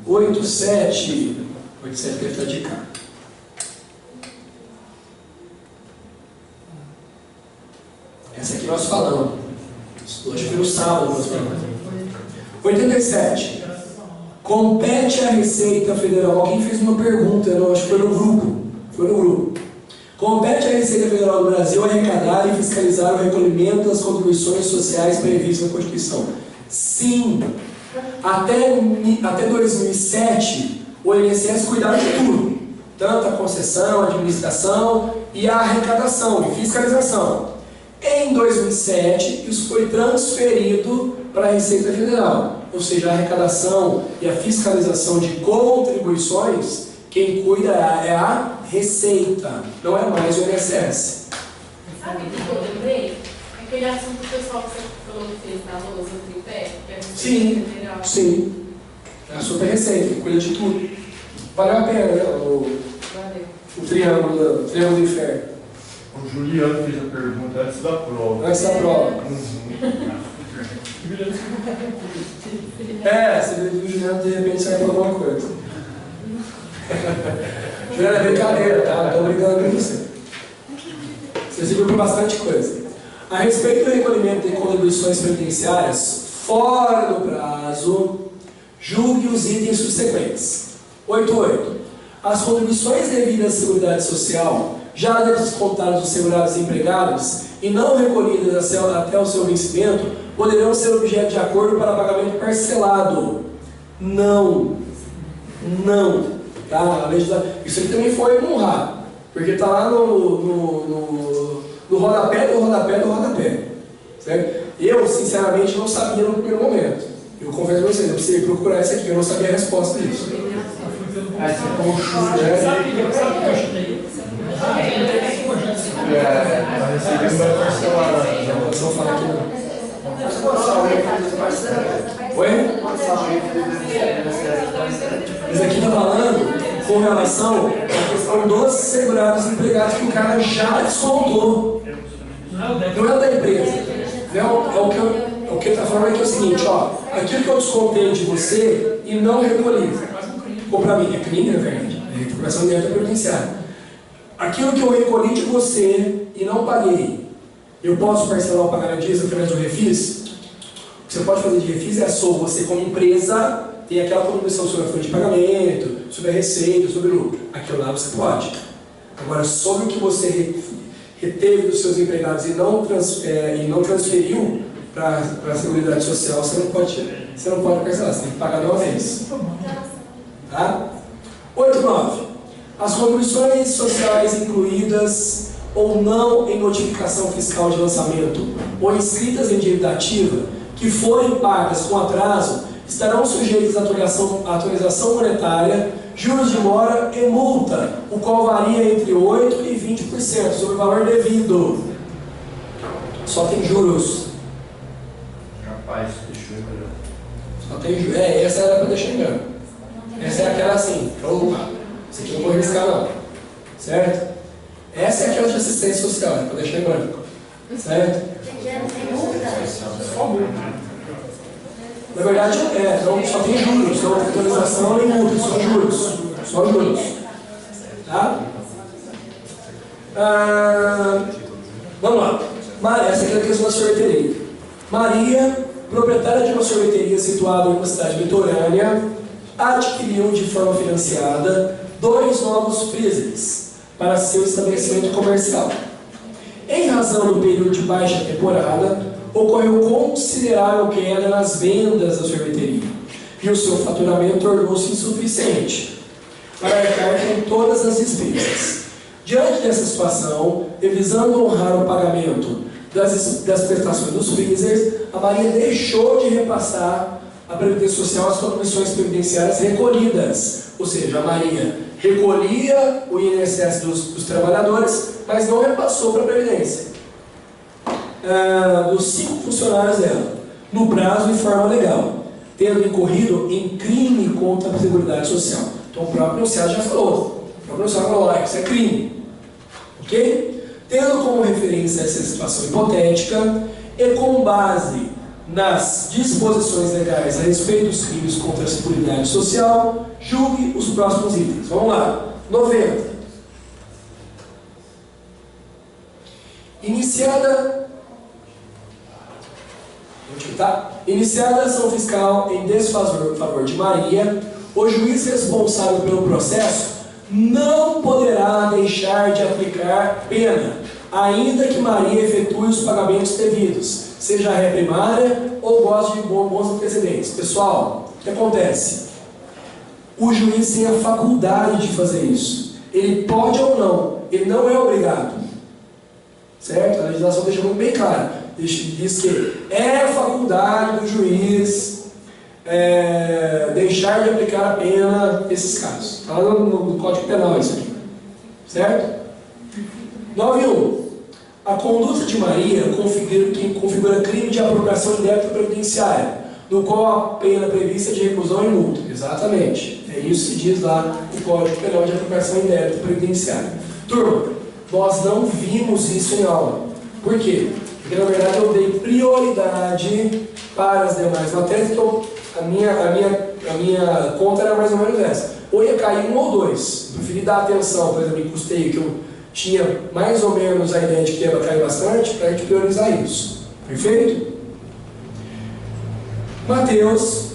87 deve estar de cá. Essa aqui nós falamos. Hoje foi no sábado nós falamos. 87. Compete à Receita Federal. Quem fez uma pergunta? Eu acho que foi no grupo. Compete à Receita Federal do Brasil arrecadar e fiscalizar o recolhimento das contribuições sociais previstas na Constituição. Sim. Até 2007, o INSS cuidava de tudo. Tanto a concessão, a administração e a arrecadação e fiscalização. Em 2007, isso foi transferido para a Receita Federal. Ou seja, a arrecadação e a fiscalização de contribuições, quem cuida é a Receita, não é mais o INSS. Sabe o que eu lembrei? Aquele assunto pessoal que você falou que fez na lousa do tripé, que é a Receita Federal. Sim. É a super Receita, que cuida de tudo. Valeu a pena, né? O triângulo do inferno. O Juliano fez a pergunta antes da prova. Antes da prova. Você viu o Juliano, de repente sai para alguma coisa. Juliano, é brincadeira, tá? Não estou brincando com você. Você serviu por bastante coisa. A respeito do recolhimento de contribuições previdenciárias fora do prazo, julgue os itens subsequentes. 88. As contribuições devidas à Seguridade Social, já descontadas dos segurados e empregados e não recolhidas até o seu vencimento, poderão ser objeto de acordo para pagamento parcelado. Não. Tá? Isso aqui também foi honrado, porque está lá no rodapé do rodapé. Certo? Eu, sinceramente, não sabia no primeiro momento. Eu confesso a vocês, eu precisei procurar isso aqui, eu não sabia a resposta disso. Aí você falou chute, Sabe o que eu chutei? a Receita não vai parcelar. Não vou falar aqui não. Oi? Isso aqui está falando com relação à questão dos segurados empregados que o cara já descontou. Não é da empresa. O que está falando aqui é o seguinte, aquilo que eu descontei de você e não recolhi. Ficou para mim, é crime, na verdade. É recuperação de renda previdenciária. Aquilo que eu recolhi de você e não paguei, eu posso parcelar o pagamento disso através do refis? O que você pode fazer de refis é você, como empresa, tem aquela contribuição sobre a folha de pagamento, sobre a receita, sobre o lucro. Aquilo lá você pode. Agora, sobre o que você reteve dos seus empregados e não transferiu para a Seguridade Social, você não pode parcelar, você tem que pagar de uma vez. Tá? 8.9. As contribuições sociais incluídas ou não em notificação fiscal de lançamento ou inscritas em dívida ativa que forem pagas com atraso estarão sujeitas à atualização monetária, juros de mora e multa, o qual varia entre 8% e 20% sobre o valor devido. Só tem juros. Rapaz, deixou engano. Só tem juros. Essa era para deixar engano. Essa é aquela assim, opa, isso aqui eu não vou arriscar não. Certo? Essa é aquela de assistência social, para deixar em branco. Certo? Só multa. Na verdade, não, só tem juros, não tem atualização nem multa, só juros. Só juros. Tá? Vamos lá. Essa aqui é a questão da sorteria. Maria, proprietária de uma sorveteria situada em uma cidade litorânea, adquiriu de forma financiada 2 novos freezers para seu estabelecimento comercial. Em razão do período de baixa temporada, ocorreu considerável queda nas vendas da sorveteria e o seu faturamento tornou-se insuficiente para arcar com todas as despesas. Diante dessa situação, e visando honrar o pagamento das prestações dos freezers, a Maria deixou de repassar a Previdência Social às contribuições previdenciárias recolhidas. Ou seja, a Maria recolhia o INSS dos trabalhadores, mas não repassou para a Previdência. Dos 5 funcionários dela, no prazo e forma legal, tendo incorrido em crime contra a Seguridade Social. Então o próprio enunciado já falou. O próprio enunciado falou, olha, isso é crime. Ok? Tendo como referência essa situação hipotética e com base nas disposições legais a respeito dos crimes contra a Seguridade Social, julgue os próximos itens. Vamos lá. 90. Iniciada a ação fiscal em desfavor de Maria, o juiz responsável pelo processo não poderá deixar de aplicar pena, ainda que Maria efetue os pagamentos devidos, seja ré primária ou goze de bons antecedentes. Pessoal, o que acontece? O juiz tem a faculdade de fazer isso. Ele pode ou não, ele não é obrigado. Certo? A legislação deixa muito bem claro. Diz que é faculdade do juiz deixar de aplicar a pena nesses casos. Está lá no Código Penal isso aqui. Certo? 9.1. A conduta de Maria configura crime de apropriação indébita previdenciária, no qual a pena prevista é de reclusão e multa. Exatamente. É isso que diz lá o Código Penal de apropriação indébita previdenciária. Turma, nós não vimos isso em aula. Por quê? Porque na verdade eu dei prioridade para as demais matérias, então a minha conta era mais ou menos essa. Ou ia cair 1 ou 2. Preferi dar atenção, por exemplo, em custeio, que eu tinha mais ou menos a ideia de que ia cair bastante, para a gente priorizar isso. Perfeito? Mateus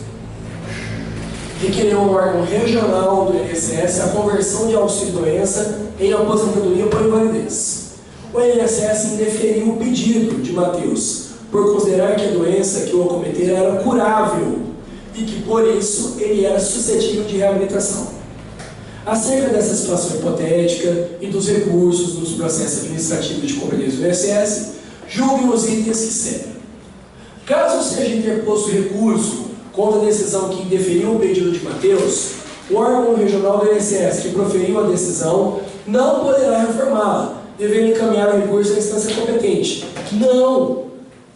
requereu um órgão regional do INSS a conversão de auxílio-doença em aposentadoria por invalidez. O INSS indeferiu o pedido de Mateus, por considerar que a doença que o acometera era curável e que, por isso, ele era suscetível de reabilitação. Acerca dessa situação hipotética e dos recursos dos processos administrativos de competência do INSS, julgue os itens que seguem. Caso seja interposto recurso contra a decisão que indeferiu o pedido de Mateus, o órgão regional do INSS que proferiu a decisão não poderá reformá-la, devendo encaminhar o recurso à instância competente. Não!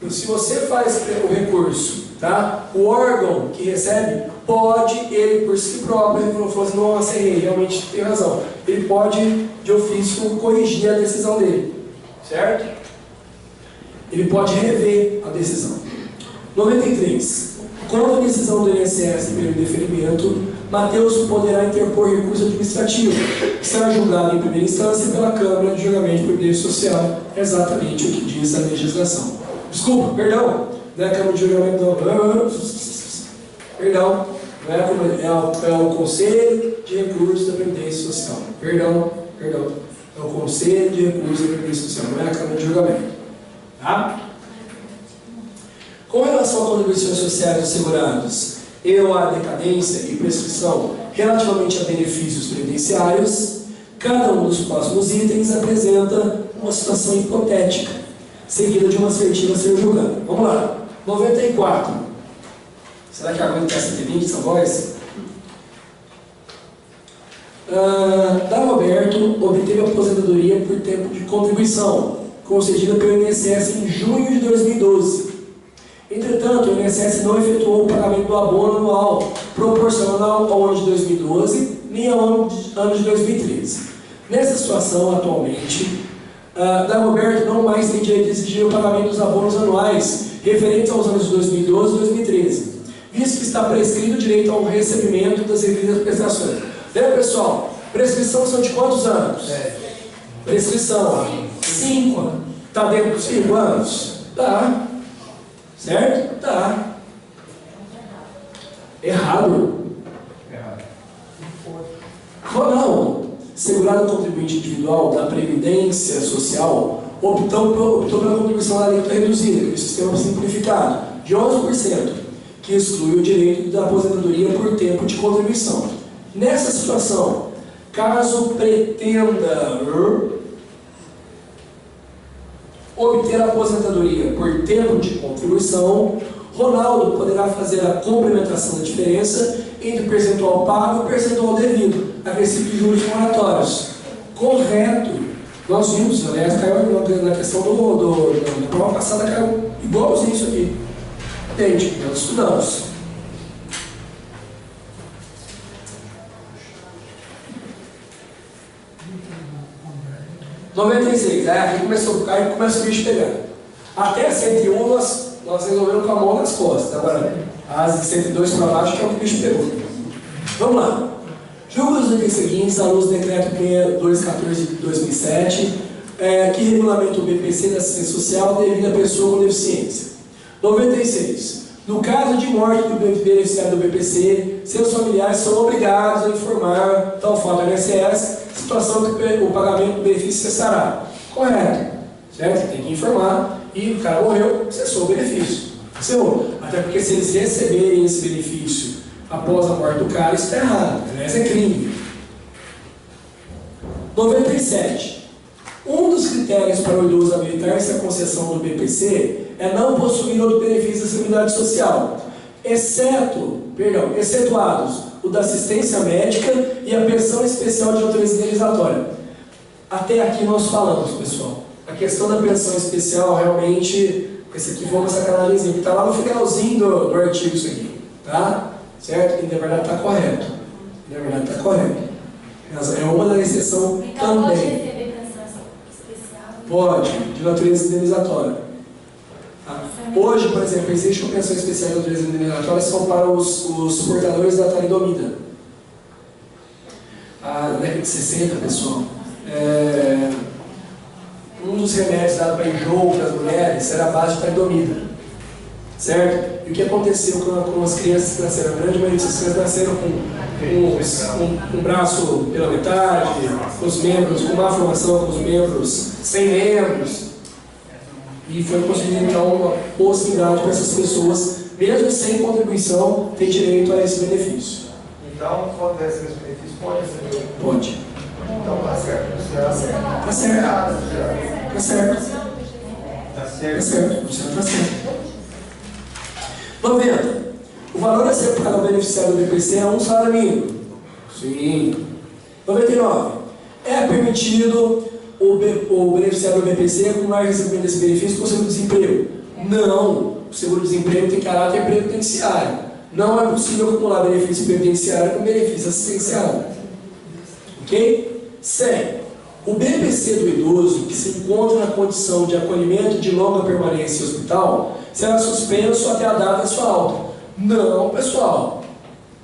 Se você faz o recurso, tá? O órgão que recebe pode, ele por si próprio, ele não fosse, não acerrei, realmente tem razão. Ele pode, de ofício, corrigir a decisão dele. Certo? Ele pode rever a decisão. 93. Contra a decisão do INSS pelo indeferimento, Mateus poderá interpor recurso administrativo, que será julgado em primeira instância pela Câmara de Julgamento de Previdência Social. É exatamente o que diz a legislação. Desculpa, perdão, não é a Câmara de Julgamento, não. Perdão, não é a Câmara, é o Conselho de Recursos da Previdência Social. Perdão. É o Conselho de Recursos da Previdência Social, não é a Câmara de Julgamento. Tá? Com relação a contribuições sociais dos segurados e a decadência e prescrição relativamente a benefícios previdenciários, cada um dos próximos itens apresenta uma situação hipotética, seguida de uma assertiva a ser julgada. Vamos lá. 94. Será que aguenta 120 essa voz? Dagoberto obteve aposentadoria por tempo de contribuição, concedida pelo INSS em junho de 2012. Entretanto, o INSS não efetuou o pagamento do abono anual proporcional ao ano de 2012 nem ao ano de 2013. Nessa situação, atualmente, Dagoberto não mais tem direito de exigir o pagamento dos abonos anuais referentes aos anos de 2012 e 2013, visto que está prescrito o direito ao recebimento das devidas prestações. Lembra, pessoal? Prescrição são de quantos anos? Prescrição. 5. Está dentro dos 5 anos? Tá. Certo? Tá. Errado. Ronaldo, segurado contribuinte individual da Previdência Social, optou pela contribuição da alíquota reduzida, que é o sistema simplificado, de 11%, que exclui o direito da aposentadoria por tempo de contribuição. Nessa situação, caso pretenda obter a aposentadoria por tempo de contribuição, Ronaldo poderá fazer a complementação da diferença entre o percentual pago e o percentual devido, a princípio de juros moratórios. Correto. Nós vimos, aliás, caiu na questão da prova passada, caiu igualzinho isso aqui. Entende? Nós estudamos. (96). Aí começa o bicho pegar. Até 101 nós resolvemos com a mão nas costas. Agora, as de 102 para baixo que é o que o bicho pegou. Vamos lá. Julgo os itens seguintes à luz do decreto 6214 de 2007, que regulamenta o BPC da assistência social devido à pessoa com deficiência. 96. No caso de morte do beneficiário do BPC, seus familiares são obrigados a informar tal fato ao INSS, situação que o pagamento do benefício cessará. Correto. Certo? Tem que informar e o cara morreu, cessou o benefício. Cessou. Até porque se eles receberem esse benefício após a morte do cara, isso está errado. Aliás, é crime. 97. Um dos critérios para o idoso habilitar-se à concessão do BPC é não possuir outro benefício da Seguridade Social, excetuados o da assistência médica e a pensão especial de natureza indenizatória. Até aqui nós falamos, pessoal. A questão da pensão especial, realmente, esse aqui foi uma sacanagemzinha, que está lá no finalzinho do artigo isso aqui, tá? Certo? E na verdade está correto. Na verdade está correto. É uma da exceção então, também. Pode receber pensão especial? Pode, de natureza indenizatória. Tá? Hoje, por exemplo, existe uma pensão especial de natureza indenizatória, são para os portadores da talidomida. Na década de 60, pessoal, um dos remédios dados para enjoo para as mulheres era a base de talidomida. Certo? E o que aconteceu com as crianças que nasceram? A grande maioria dessas crianças nasceram com o braço pela metade, com os membros, com má formação, com os membros sem membros. E foi conseguido então uma possibilidade para essas pessoas, mesmo sem contribuição, ter direito a esse benefício. Então, quando receber esse benefício, pode receber? Pode. Então, tá certo. Tá certo. Tá certo. Tá certo. Tá certo. Tá certo. 90. O valor a ser pago ao beneficiário do BPC é um salário mínimo. Sim. 99. É permitido o beneficiário do BPC acumular recebimento desse benefício com o seguro-desemprego? Não. O seguro-desemprego tem caráter previdenciário. Não é possível acumular benefício previdenciário com benefício assistencial. Ok? 100. O BPC do idoso que se encontra na condição de acolhimento de longa permanência em hospital será suspenso até a data da sua alta. Não, pessoal.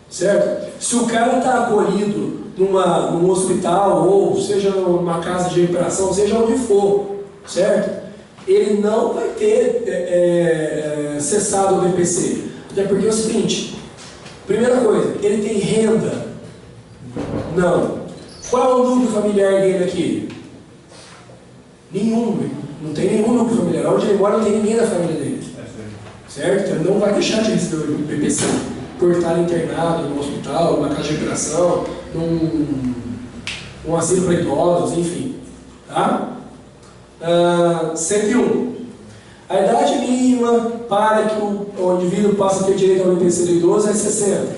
Certo? Se o cara está acolhido num hospital, ou seja numa casa de recuperação, seja onde for, certo? Ele não vai ter cessado o BPC. Até porque é o seguinte, primeira coisa, ele tem renda? Não. Qual é o núcleo familiar dele aqui? Nenhum. Não tem nenhum núcleo familiar. Onde ele mora não tem ninguém da família dele. Certo? Então ele não vai deixar de receber o BPC por estar internado no hospital, numa casa de recuperação, num asilo para idosos, enfim. Tá? 101. A idade mínima para que o indivíduo passe a ter direito ao BPC do idoso é 60.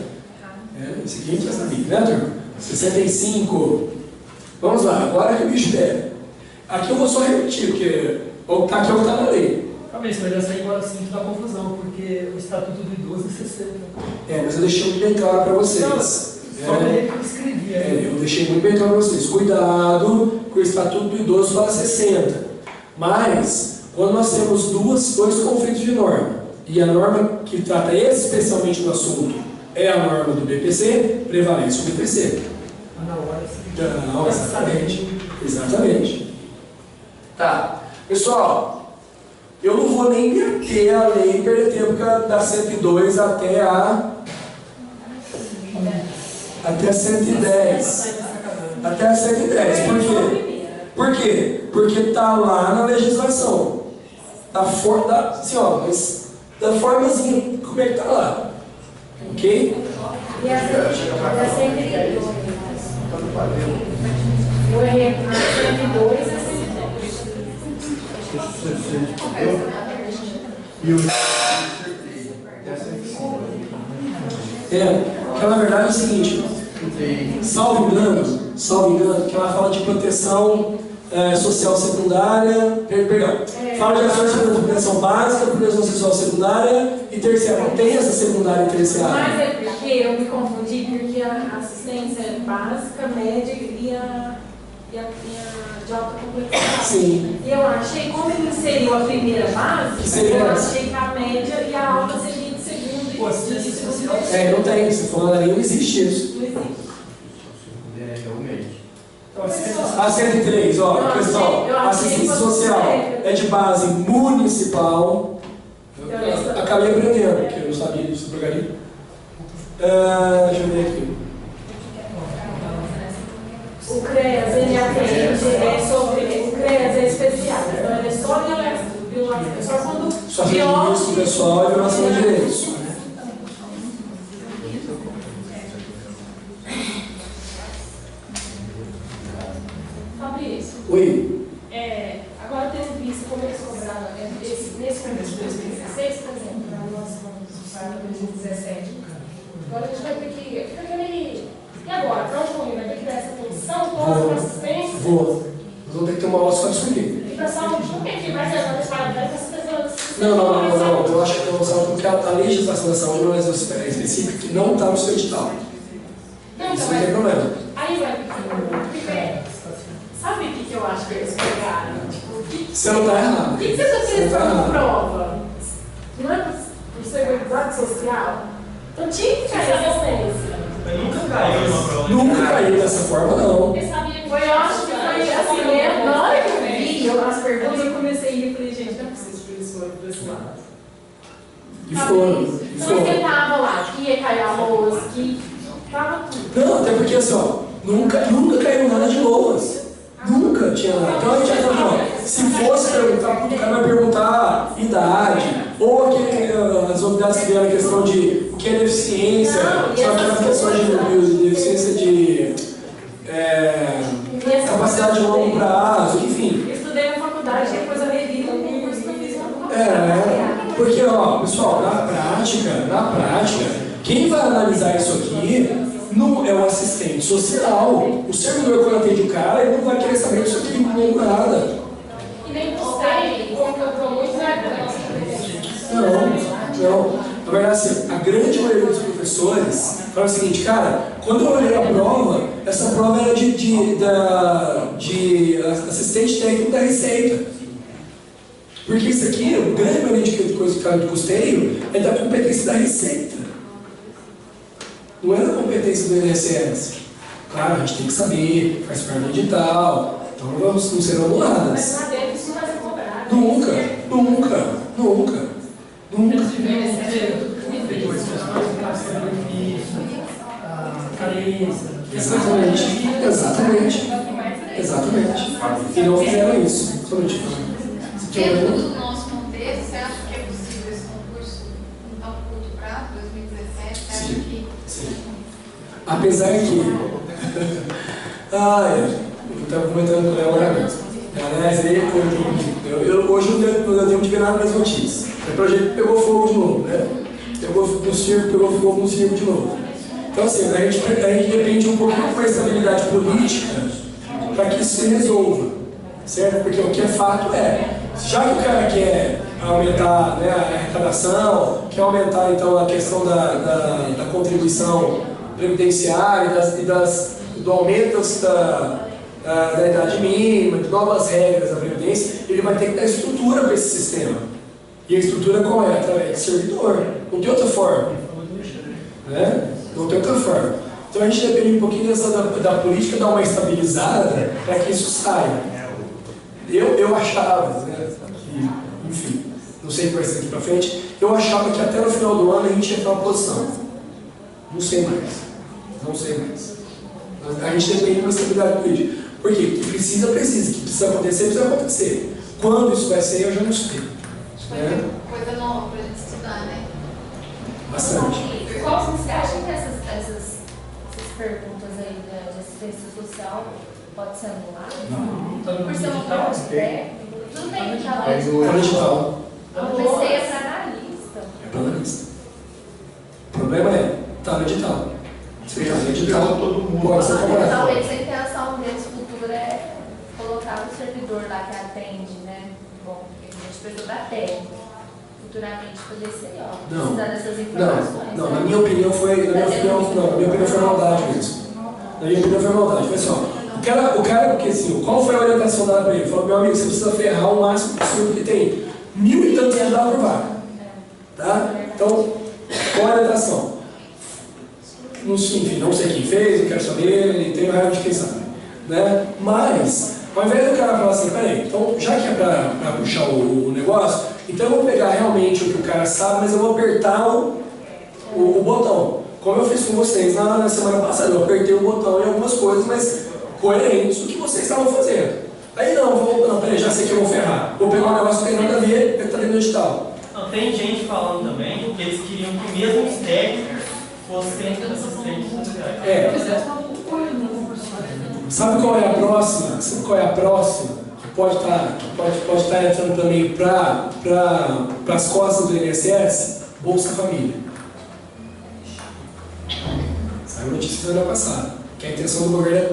Esse aqui a gente já sabia, né, turma? 65. Vamos lá, agora que o bicho pega. Aqui eu vou só repetir, porque aqui é o que está na lei. Calma aí, mas essa aí agora sim dá confusão, porque o Estatuto do Idoso é 60. Mas eu deixei muito bem claro para vocês. Não, só que eu escrevi aí. Eu deixei muito bem claro para vocês. Cuidado, que o Estatuto do Idoso fala 60. Mas, quando nós temos dois conflitos de norma, e a norma que trata especialmente do assunto é a norma do BPC, prevalece o BPC. Na hora sim. Não, exatamente. Exatamente. Tá. Pessoal, Eu não vou nem meter a lei e perder tempo da 102 até a 110. Até a 110. Por quê? Por quê? Porque está lá na legislação. Assim, ó, mas da formazinha, como é que está lá? Ok? E a 102? O R 102 é 110. E o que na verdade é o seguinte, salvo engano, que ela fala de proteção social secundária, perdão, fala de ações de proteção básica, proteção social secundária e terciária. Não tem essa secundária e terciária. Mas é porque eu me confundi, porque a assistência é básica, média e a de alta complexidade. Sim. E eu achei, como ele inseriu a primeira básica, eu achei que a média e a alta seria de segundo e de segundo. Não tem, se for na lei não existe isso. Não existe. Realmente. A 103, ó, pessoal, assistência social é de base municipal. Acabei aprendendo, porque eu não sabia disso, porcaria. Deixa eu ver aqui. O CREAS, ele atende sobre. O CREAS é especial, então ele é só violação. É só quando. Só registro pessoal e violação de direitos. Fabrício. Oi. Agora tendo visto como eles cobraram nesse começo de 2016, por exemplo, na nossa em 2017. Agora a gente vai ter que. Fica aquele. E agora? Para onde correr? Vai ter que dar essa atenção toda para assistência? Vou. Nós vamos ter que ter uma aula só disso aqui. E para saúde, por que vai ser as parabéns para assistência? Não. Eu acho que eu vou usar porque a legislação da saúde não é específica que não está no seu edital. Não, isso não tem problema. Aí vai ficar. Sabe o que eu acho que eles pegaram? Tipo, você não está errado. O que você está querendo como prova? Não é por seguridade social? Então tinha que cair a assistência. Mas nunca caiu uma prova. Nunca caiu dessa forma, não. Eu sabia que foi, eu acho que foi assim mesmo. Na hora que eu vi as perguntas, eu comecei a rir e falei, gente, não é possível que eles foram por esse lado. E foram. Mas ele tava lá, que ia cair a louça, que tava tudo. Não, até porque assim, ó, nunca caiu nada de louças. Nunca tinha nada. Então a gente já falou, se fosse perguntar, o cara vai perguntar idade, ou as novidades que vieram a questão de o que é deficiência, só aquela questão de deficiência de capacidade de longo prazo, enfim. Eu estudei na faculdade, depois eu revi no concurso que eu fiz na porque, ó, pessoal, na prática, quem vai analisar isso aqui não é o assistente social. O servidor, quando atende o cara, ele não vai querer saber disso aqui, nem nada. E nem você, como que eu tô muito, né? Não. Na verdade, assim, a grande maioria dos professores fala o seguinte, cara, quando eu olhei a prova, essa prova era de assistente técnico da Receita. Porque isso aqui, a grande maioria de coisa que cai de custeio é da competência da Receita. Não é da competência do INSS. Claro, a gente tem que saber, faz parte do edital, então não serão anuladas. Mas lá dentro isso não vai ser cobrado. Nunca. Exatamente. E não fizeram isso. Dentro do nosso contexto, você acha que é possível esse concurso em tão curto prazo, 2017? Você acha que... Sim. Apesar que... eu estava comentando com ela agora mesmo. Aliás, hoje eu tenho que ver nada nas notícias. O projeto pegou fogo de novo, né? Pegou fogo no circo de novo. Então, assim, a gente depende um pouquinho da estabilidade política para que isso se resolva, certo? Porque o que é fato já que o cara quer aumentar, né, a arrecadação, quer aumentar, então, a questão da contribuição previdenciária do aumento da idade mínima, de novas regras da previdência, ele vai ter que dar estrutura para esse sistema. E a estrutura qual é? Através de servidor. Não tem outra forma. Né? Não tem outra forma. Então a gente depende um pouquinho da política dar uma estabilizada para que isso saia. Eu achava, né? Enfim. sei que vai ser daqui para frente, eu achava que até no final do ano a gente ia ter uma posição. Não sei mais. Não sei mais. A gente depende de uma estabilidade política. Por quê? Que precisa. Que precisa acontecer. Quando isso vai ser, eu já não sei. Coisa nova pra gente estudar, né? Bastante. Qual você acha que essas perguntas aí de assistência social pode ser anulada? Não, tá no Por ser uma digital. prova técnica? Tudo bem, tá lá. Tá no digital. Eu comecei a para analista. É para analista. O problema é, tá no digital. Se já no digital, todo mundo pode ser cobrado. Talvez a intenção deles futura é colocar o servidor lá que atende, né? Bom, porque a gente precisa da técnica. Futuramente poder ser, ó, precisar dessas informações. Não, na minha opinião foi maldade mesmo. Na minha opinião foi maldade. Pessoal, o cara, porque assim, qual foi a orientação dada para ele? Falou, meu amigo, você precisa ferrar o máximo possível, porque tem 1000 e tantos candidatos por vaga. Tá? Então, qual a orientação? Enfim, não sei quem fez, não quero saber, e tenho raiva de quem sabe. Né? Mas, ao invés do cara falar assim, peraí, então já que é para puxar o negócio, então eu vou pegar realmente o que o cara sabe, mas eu vou apertar o botão. Como eu fiz com vocês na semana passada, eu apertei o botão em algumas coisas, mas coerentes do que vocês estavam fazendo. Aí não, peraí, já sei que eu vou ferrar. Vou pegar um negócio que tem nada a ver, que está dentro do digital. Não, tem gente falando também que eles queriam que mesmo os técnicos fossem assistentes sociais. Sabe qual é a próxima? Sabe qual é a próxima? Que pode estar entrando também para as costas do INSS? Bolsa Família. Saiu notícia semana passada. Que a intenção do governo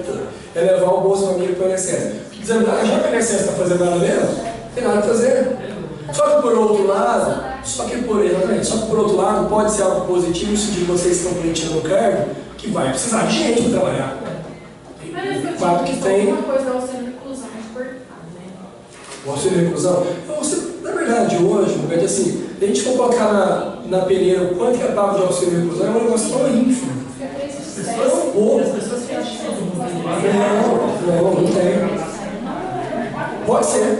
é levar o Bolsa Família para o INSS. Dizendo, já que o INSS está fazendo nada mesmo, não tem nada a fazer. Só que por outro lado, pode ser algo positivo se de vocês estão pleiteando o cargo, que vai precisar de gente para trabalhar. Fato que tem. Uma coisa é o auxílio de inclusão, é cortado, né? O auxílio de inclusão? Na verdade, hoje, assim, a gente for colocar na peneira o quanto que é pago de auxílio de inclusão, é um negócio tão ínfimo. É um pouco. As pessoas que acham que todo mundo tem. Não tem. Pode ser.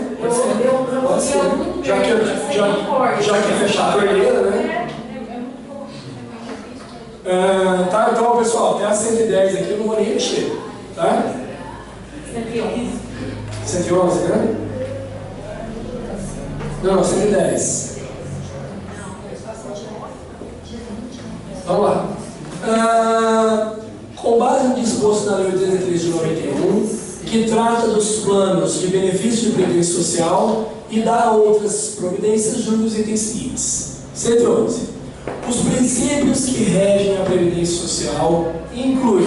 Já que é fechar a torneira, né? Tá, então, pessoal, até a 110 aqui eu não vou nem mexer. Tá? 111. 111, né? Não, 110. Vamos lá. Com base no disposto na Lei 83 de 91, que trata dos planos de benefício de previdência social e dá outras providências, julgue os itens seguintes. 111. Os princípios que regem a previdência social incluem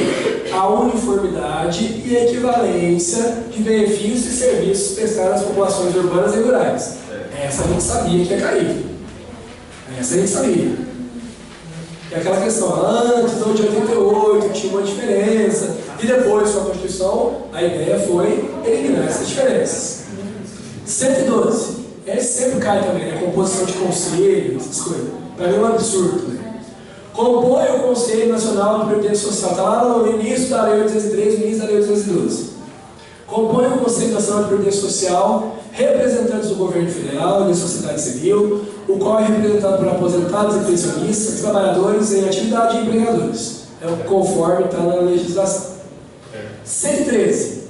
a uniformidade e equivalência de benefícios e serviços prestados às populações urbanas e rurais. Essa a gente sabia que ia cair. Essa a gente sabia. É aquela questão, antes do de 88 tinha uma diferença, e depois com a Constituição, a ideia foi eliminar essas diferenças. 112. Esse sempre cai também, né? Composição de conselho, essas coisas. Para mim é um absurdo. Né? Compõe o Conselho Nacional de Previdência Social. Está lá no início da Lei 803, no início da Lei 812. Compõe o Conselho Nacional de Previdência Social representantes do governo federal e da sociedade civil, o qual é representado por aposentados e pensionistas, trabalhadores em atividade e empregadores. É o conforme está na legislação. 113.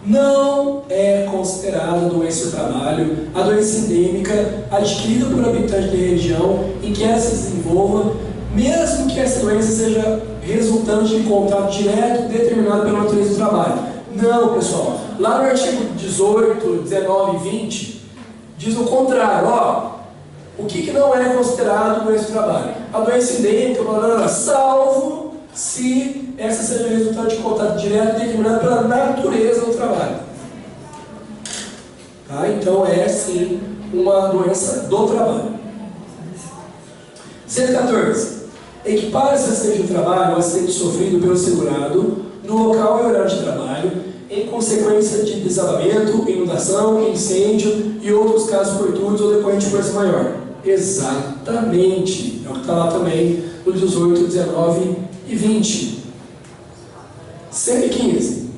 Não é considerada doença do trabalho a doença endêmica adquirida por habitante de região em que essa se desenvolva, mesmo que essa doença seja resultante de contato direto determinado pela natureza do trabalho. Não, pessoal. Lá no artigo 18, 19 e 20, diz o contrário. Ó, o que não é considerado doença do trabalho? A doença endêmica, salvo se essa seja resultado de contato direto determinado pela natureza do trabalho. Tá? Então é sim uma doença do trabalho. 114. Equipara-se acidente do trabalho ao acidente sofrido pelo segurado no local e horário de trabalho, em consequência de desabamento, inundação, incêndio e outros casos fortuitos ou decorrente de força maior. Exatamente. É o que está lá também no 18, 19 e 20. 115.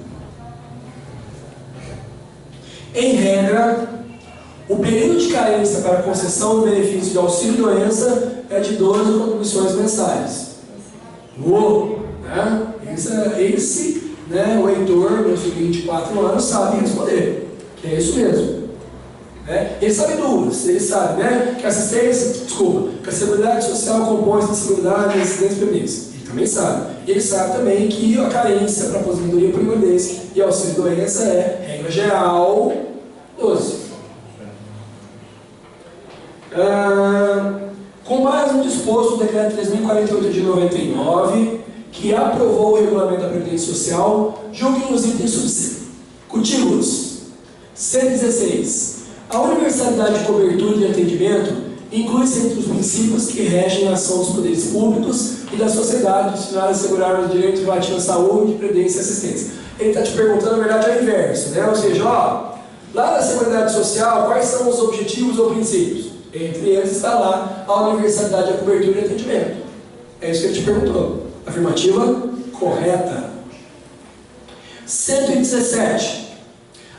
Em regra, O período de carência para concessão do benefício de auxílio-doença é de 12 contribuições mensais. Né? Esse, né, o Heitor, meu filho de 24 anos, sabe responder, que é isso mesmo. Ele sabe duas, ele sabe, né, que a assistência, que a Seguridade Social compõe-se de Seguridade e Assistência Previdência. Ele também sabe. E ele sabe também que a carência para aposentadoria por invalidez e auxílio-doença é, regra geral, 12. Com base no disposto do Decreto 3.048 de 99, que aprovou o Regulamento da Previdência Social, julguem os itens subsequentes. 116. A universalidade de cobertura e de atendimento inclui-se entre os princípios que regem a ação dos poderes públicos e da sociedade destinados a assegurar os direitos relativos à saúde, previdência e assistência. Ele está te perguntando, na verdade, ao inverso, né? Ou seja, lá na Seguridade Social, quais são os objetivos ou princípios? Entre eles está lá a universalidade da cobertura e atendimento. É isso que ele te perguntou. Afirmativa correta. 117.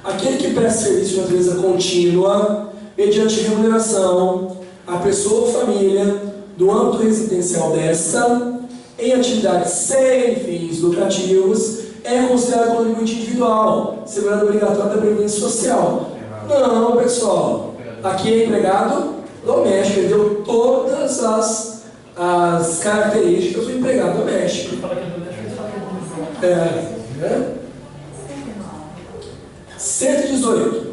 Aquele que presta serviço de natureza contínua, mediante remuneração, à pessoa ou família, do âmbito residencial desta, em atividades sem fins lucrativos, é considerado contribuinte individual, segurado obrigatório da Previdência Social. Não, pessoal. Aqui é empregado doméstico, ele deu todas as características do empregado doméstico. Né? 118.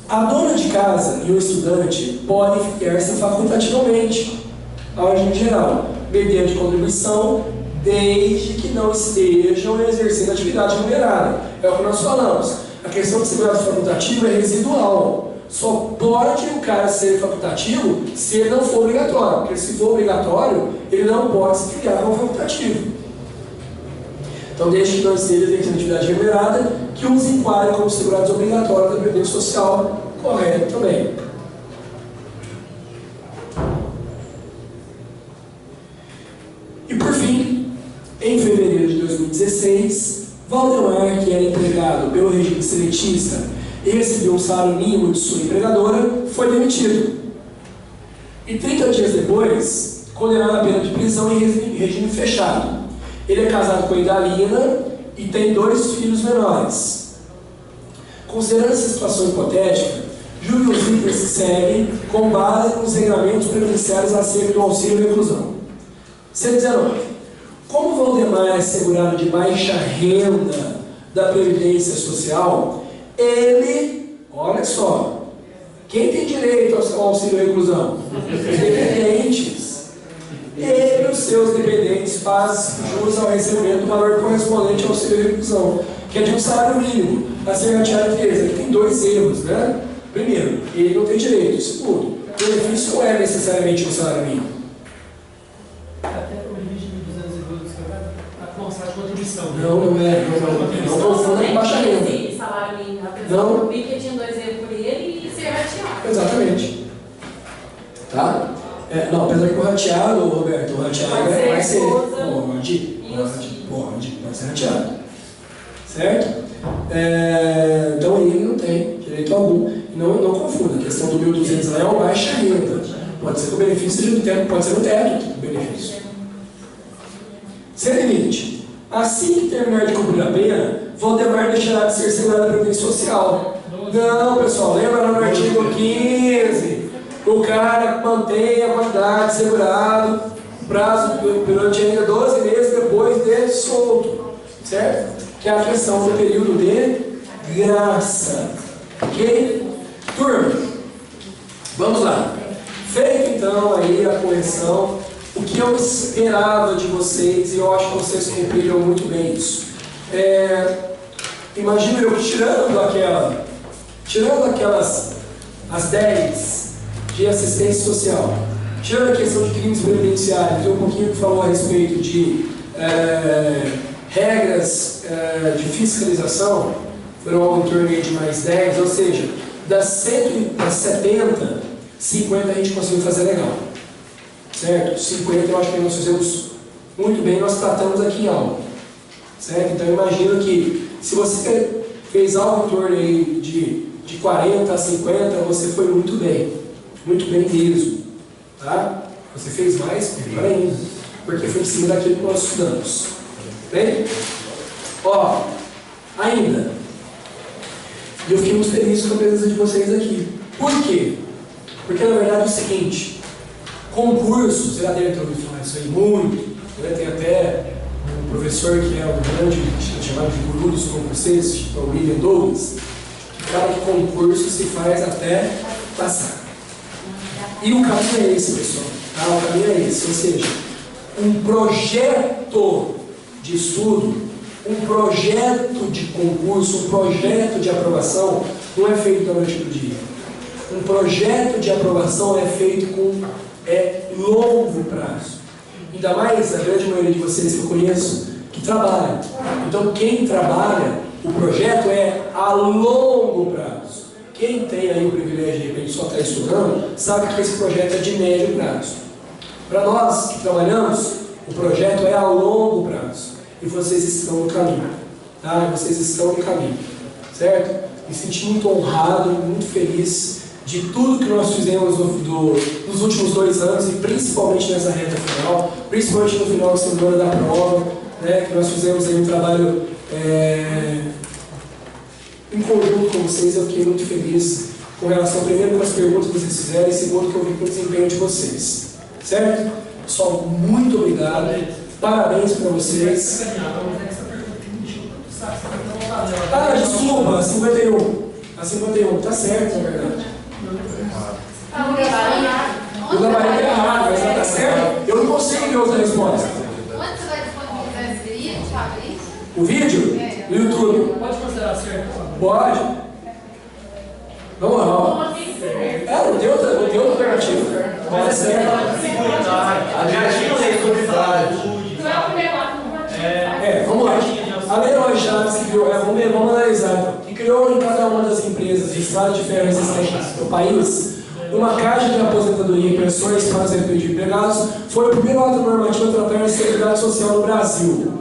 A dona de casa e o estudante podem filiar-se facultativamente ao regime geral, mediante contribuição, desde que não estejam exercendo atividade remunerada. É o que nós falamos. A questão de segurança facultativa é residual. Só pode o cara ser facultativo se ele não for obrigatório, porque se for obrigatório, ele não pode se filiar como facultativo. Então, desde que não esteja exercendo atividade remunerada, que os enquadre como segurados obrigatórios da Previdência Social, correto também. E por fim, em fevereiro de 2016, Valdemar, que era empregado pelo regime seletista e recebeu um salário mínimo de sua empregadora, foi demitido. E 30 dias depois, condenado a pena de prisão em regime fechado. Ele é casado com a Idalina e tem 2 filhos menores. Considerando essa situação hipotética, julgue os itens que seguem com base nos regulamentos previdenciários acerca do auxílio e reclusão. 119. Como Valdemar é segurado de baixa renda da Previdência Social, ele, olha só, quem tem direito ao auxílio e reclusão? Os dependentes. Ele e os seus dependentes fazem jus ao recebimento do valor correspondente ao auxílio e reclusão, que é de um salário mínimo, a ser rateado em 3. Ele tem 2 erros, né? Primeiro, ele não tem direito. Segundo, o benefício não é necessariamente um salário mínimo. Até o limite de 212 a constar de contribuição. Não é. Não confunda com baixa renda. Salário mínimo, a pessoa não pique tinha 2 erros por ele e ser rateado. Exatamente. Tá? Não, apesar que o rateado, Roberto, o rateado vai ser. Pode ser rateado. Certo? Então ele não tem direito algum. Não confunda, a questão do 1.200 lá é uma baixa renda. Pode ser que o benefício seja do teto, pode ser no teto do benefício. 120. Assim que terminar de cumprir a pena, Valdemar deixará de ser segurado da Previdência Social. Não, pessoal, lembra no artigo 15? O cara mantém a quantidade segurado, prazo durante ainda 12 meses depois de solto, certo? Que é a questão do período de graça. Ok? Turma, vamos lá. Feito então aí a correção, o que eu esperava de vocês, e eu acho que vocês cumpriram muito bem isso. Imagino eu tirando aquelas as 10 de assistência social, tirando a questão de crimes previdenciários, um pouquinho que falou a respeito de regras de fiscalização, foram algo em torno de mais 10, ou seja, das 70, 50 a gente conseguiu fazer legal. Certo? 50 eu acho que nós fizemos muito bem, nós tratamos aqui em aula. Certo? Então eu imagino que se você fez algo em torno aí de de 40 a 50, você foi muito bem mesmo, tá? Você fez mais, melhor ainda, porque foi em cima daquilo que nós estudamos. Bem? Ó, ainda, e eu fiquei muito feliz com a presença de vocês aqui. Por quê? Porque na verdade é o seguinte, concursos, você já deve ter ouvido falar isso aí muito, né? Tem até um professor que é um grande, chamado de guru dos concurseiros, que é o William Douglas, que fala que concurso se faz até passar. E o caminho é esse, pessoal. Tá? O caminho é esse, ou seja, um projeto de estudo, um projeto de concurso, um projeto de aprovação não é feito da noite para o dia. Um projeto de aprovação é feito com longo prazo. Ainda mais a grande maioria de vocês que eu conheço que trabalham. Então quem trabalha, o projeto é a longo prazo. Quem tem aí o privilégio de repente só estar estudando, sabe que esse projeto é de médio prazo. Para nós que trabalhamos, o projeto é a longo prazo. E vocês estão no caminho. Tá? Vocês estão no caminho. Certo? Me senti muito honrado, muito feliz de tudo que nós fizemos nos últimos 2 anos e principalmente nessa reta final, principalmente no final de semana da prova, né, que nós fizemos aí um trabalho em conjunto com vocês. Eu fiquei muito feliz com relação, primeiro, com as perguntas que vocês fizeram e segundo, que eu vi com o desempenho de vocês. Certo? Pessoal, muito obrigado. Parabéns para vocês. Ah, desculpa, a 51. A 51, tá certo, na verdade. O gabarito é errado, mas tá certo. Eu não consigo ver outra resposta. Onde você vai disponibilizar esse vídeo, Fabrício? O vídeo? No YouTube. Pode considerar certo? Pode. Vamos lá. Não tem outra alternativa. Mas é certo. Alternativa é seguridade. Não é o primeiro lá. Vamos lá. A Leroy Chaves que criou, vamos analisar, que criou em cada uma das empresas de estrada de ferro existentes no país uma caixa de aposentadoria e pensões para os de empregados, foi o primeiro ato normativo a tratar da Seguridade Social no Brasil.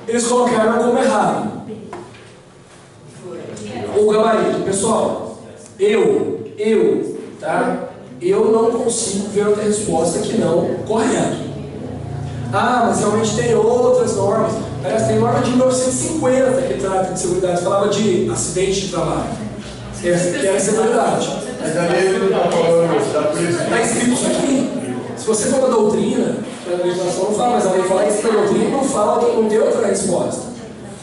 Eles colocaram como errado o gabarito. Pessoal, eu não consigo ver outra resposta que não correto. Ah, mas realmente tem outras normas. Aliás, tem norma de 1950 que trata de seguridade, falava de acidente de trabalho. Essa que é a seguridade. Mas a lei não está falando da polícia. Está escrito isso aqui. Se você for uma doutrina, a legislação não fala, mas a lei fala que a doutrina não fala, não tem outra resposta.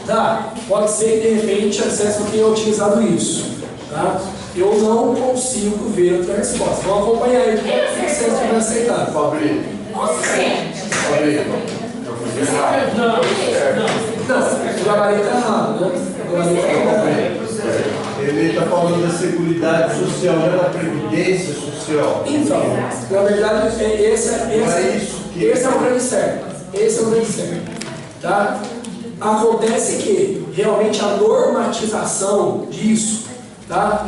Tá? Pode ser que de repente a CESP tenha utilizado isso. Tá? Eu não consigo ver outra resposta. Vamos acompanhar aí que a CESP vai aceitar. Fabrício. Não, o gabarito é errado, né? O gabarito é errado. Ele está falando da seguridade social, não é da previdência social. Então, na verdade, esse é o grande certo. Esse é o grande certo. Tá? Acontece que, realmente, a normatização disso, tá?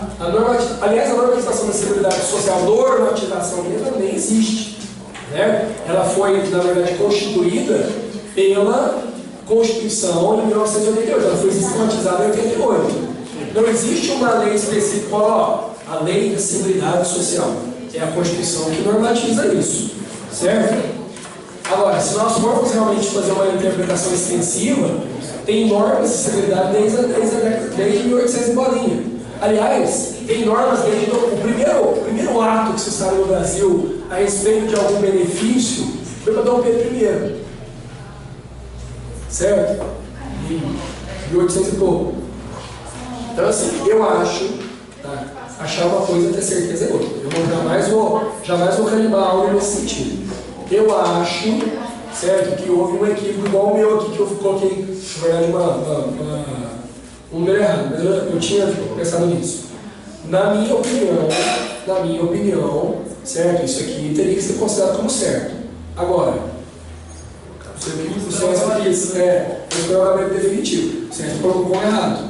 Aliás, a normatização da seguridade social, normatização mesmo, nem existe. Né? Ela foi, na verdade, constituída pela Constituição em 1988. Ela foi sistematizada em 88. Não existe uma lei específica, a lei da Seguridade Social. É a Constituição que normatiza isso. Certo? Agora, se nós formos realmente fazer uma interpretação extensiva, tem normas de seguridade desde 1800 e bolinha. Aliás, tem normas desde o primeiro ato que se saiu no Brasil a respeito de algum benefício foi para Dom Pedro I. Certo? Em 1800 e pouco. Então, assim, eu acho, tá? Achar uma coisa, ter certeza é outra. Eu jamais vou carimbar algo nesse sentido. Eu acho, certo, que houve um equívoco igual o meu aqui, que eu coloquei, na verdade, um número errado, mas eu tinha pensado nisso. Na minha opinião, certo, isso aqui teria que ser considerado como certo. Agora, o senhor quis, o gabarito definitivo, o senhor colocou como errado.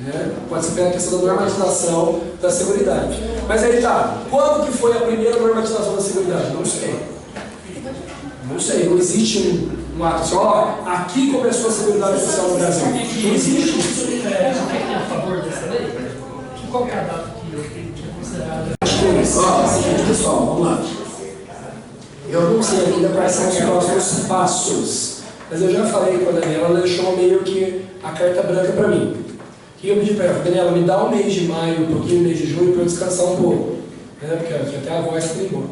Né? Pode ser pela questão da normatização da seguridade. Mas aí tá, quando que foi a primeira normatização da seguridade? Não sei. Não sei, não existe Um ato assim, ó, aqui começou a Seguridade Social no Brasil. Não existe isso. É a favor dessa lei? Qual que é a data que é considerada? Pessoal, vamos lá. Eu não sei ainda quais são os próximos passos, mas eu já falei com a Daniela, ela deixou meio que a carta branca para mim. E eu pedi para ela, Daniela, me dá um mês de maio, um pouquinho do mês de junho para eu descansar um pouco, né? Porque até a voz foi embora.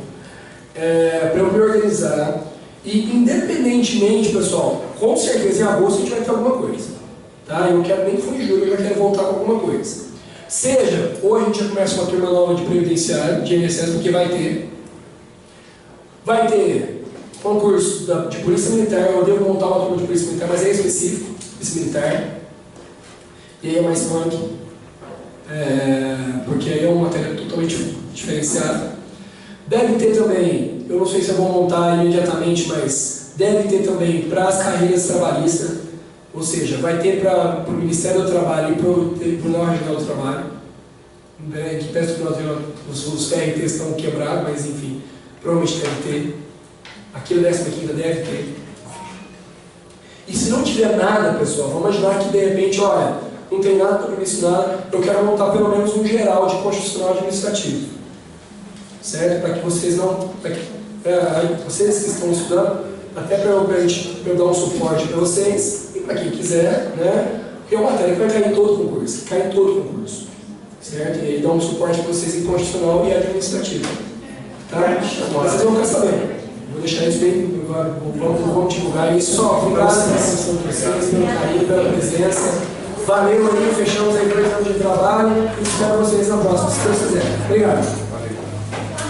Para eu me organizar. E independentemente, pessoal, com certeza em agosto a gente vai ter alguma coisa. Tá? Eu não quero nem que for em julho, eu já quero voltar com alguma coisa. Seja, ou a gente já começa uma turma nova de previdenciário, de INSS, porque vai ter concurso de polícia militar, eu devo montar uma turma de polícia militar, mas é específico, polícia militar. E aí é mais funk, porque aí é uma matéria totalmente diferenciada. Deve ter também, eu não sei se eu vou montar imediatamente, mas deve ter também para as carreiras trabalhistas, ou seja, vai ter para o Ministério do Trabalho e para o Tribunal Regional do Trabalho. Que peço que os TRTs estão quebrados, mas enfim, provavelmente deve ter. Aqui no 15ª deve ter. E se não tiver nada, pessoal, vamos imaginar que de repente, olha, não tem nada para previsto nada, eu quero montar pelo menos um geral de constitucional administrativo. Certo? Para que vocês não. Vocês que estão estudando, até para eu dar um suporte para vocês, e para quem quiser, né? Porque é uma matéria que vai cair em todo concurso, cai em todo concurso. Certo? E aí dá um suporte para vocês em constitucional e administrativo. Tá? Vocês vão ficar sabendo. Vou deixar isso bem, vamos divulgar isso. Só, obrigado pela atenção de vocês, pelo carinho, pela presença. Valeu aí, fechamos aí 2 anos de trabalho e espero vocês na próxima, se Deus quiser. Obrigado.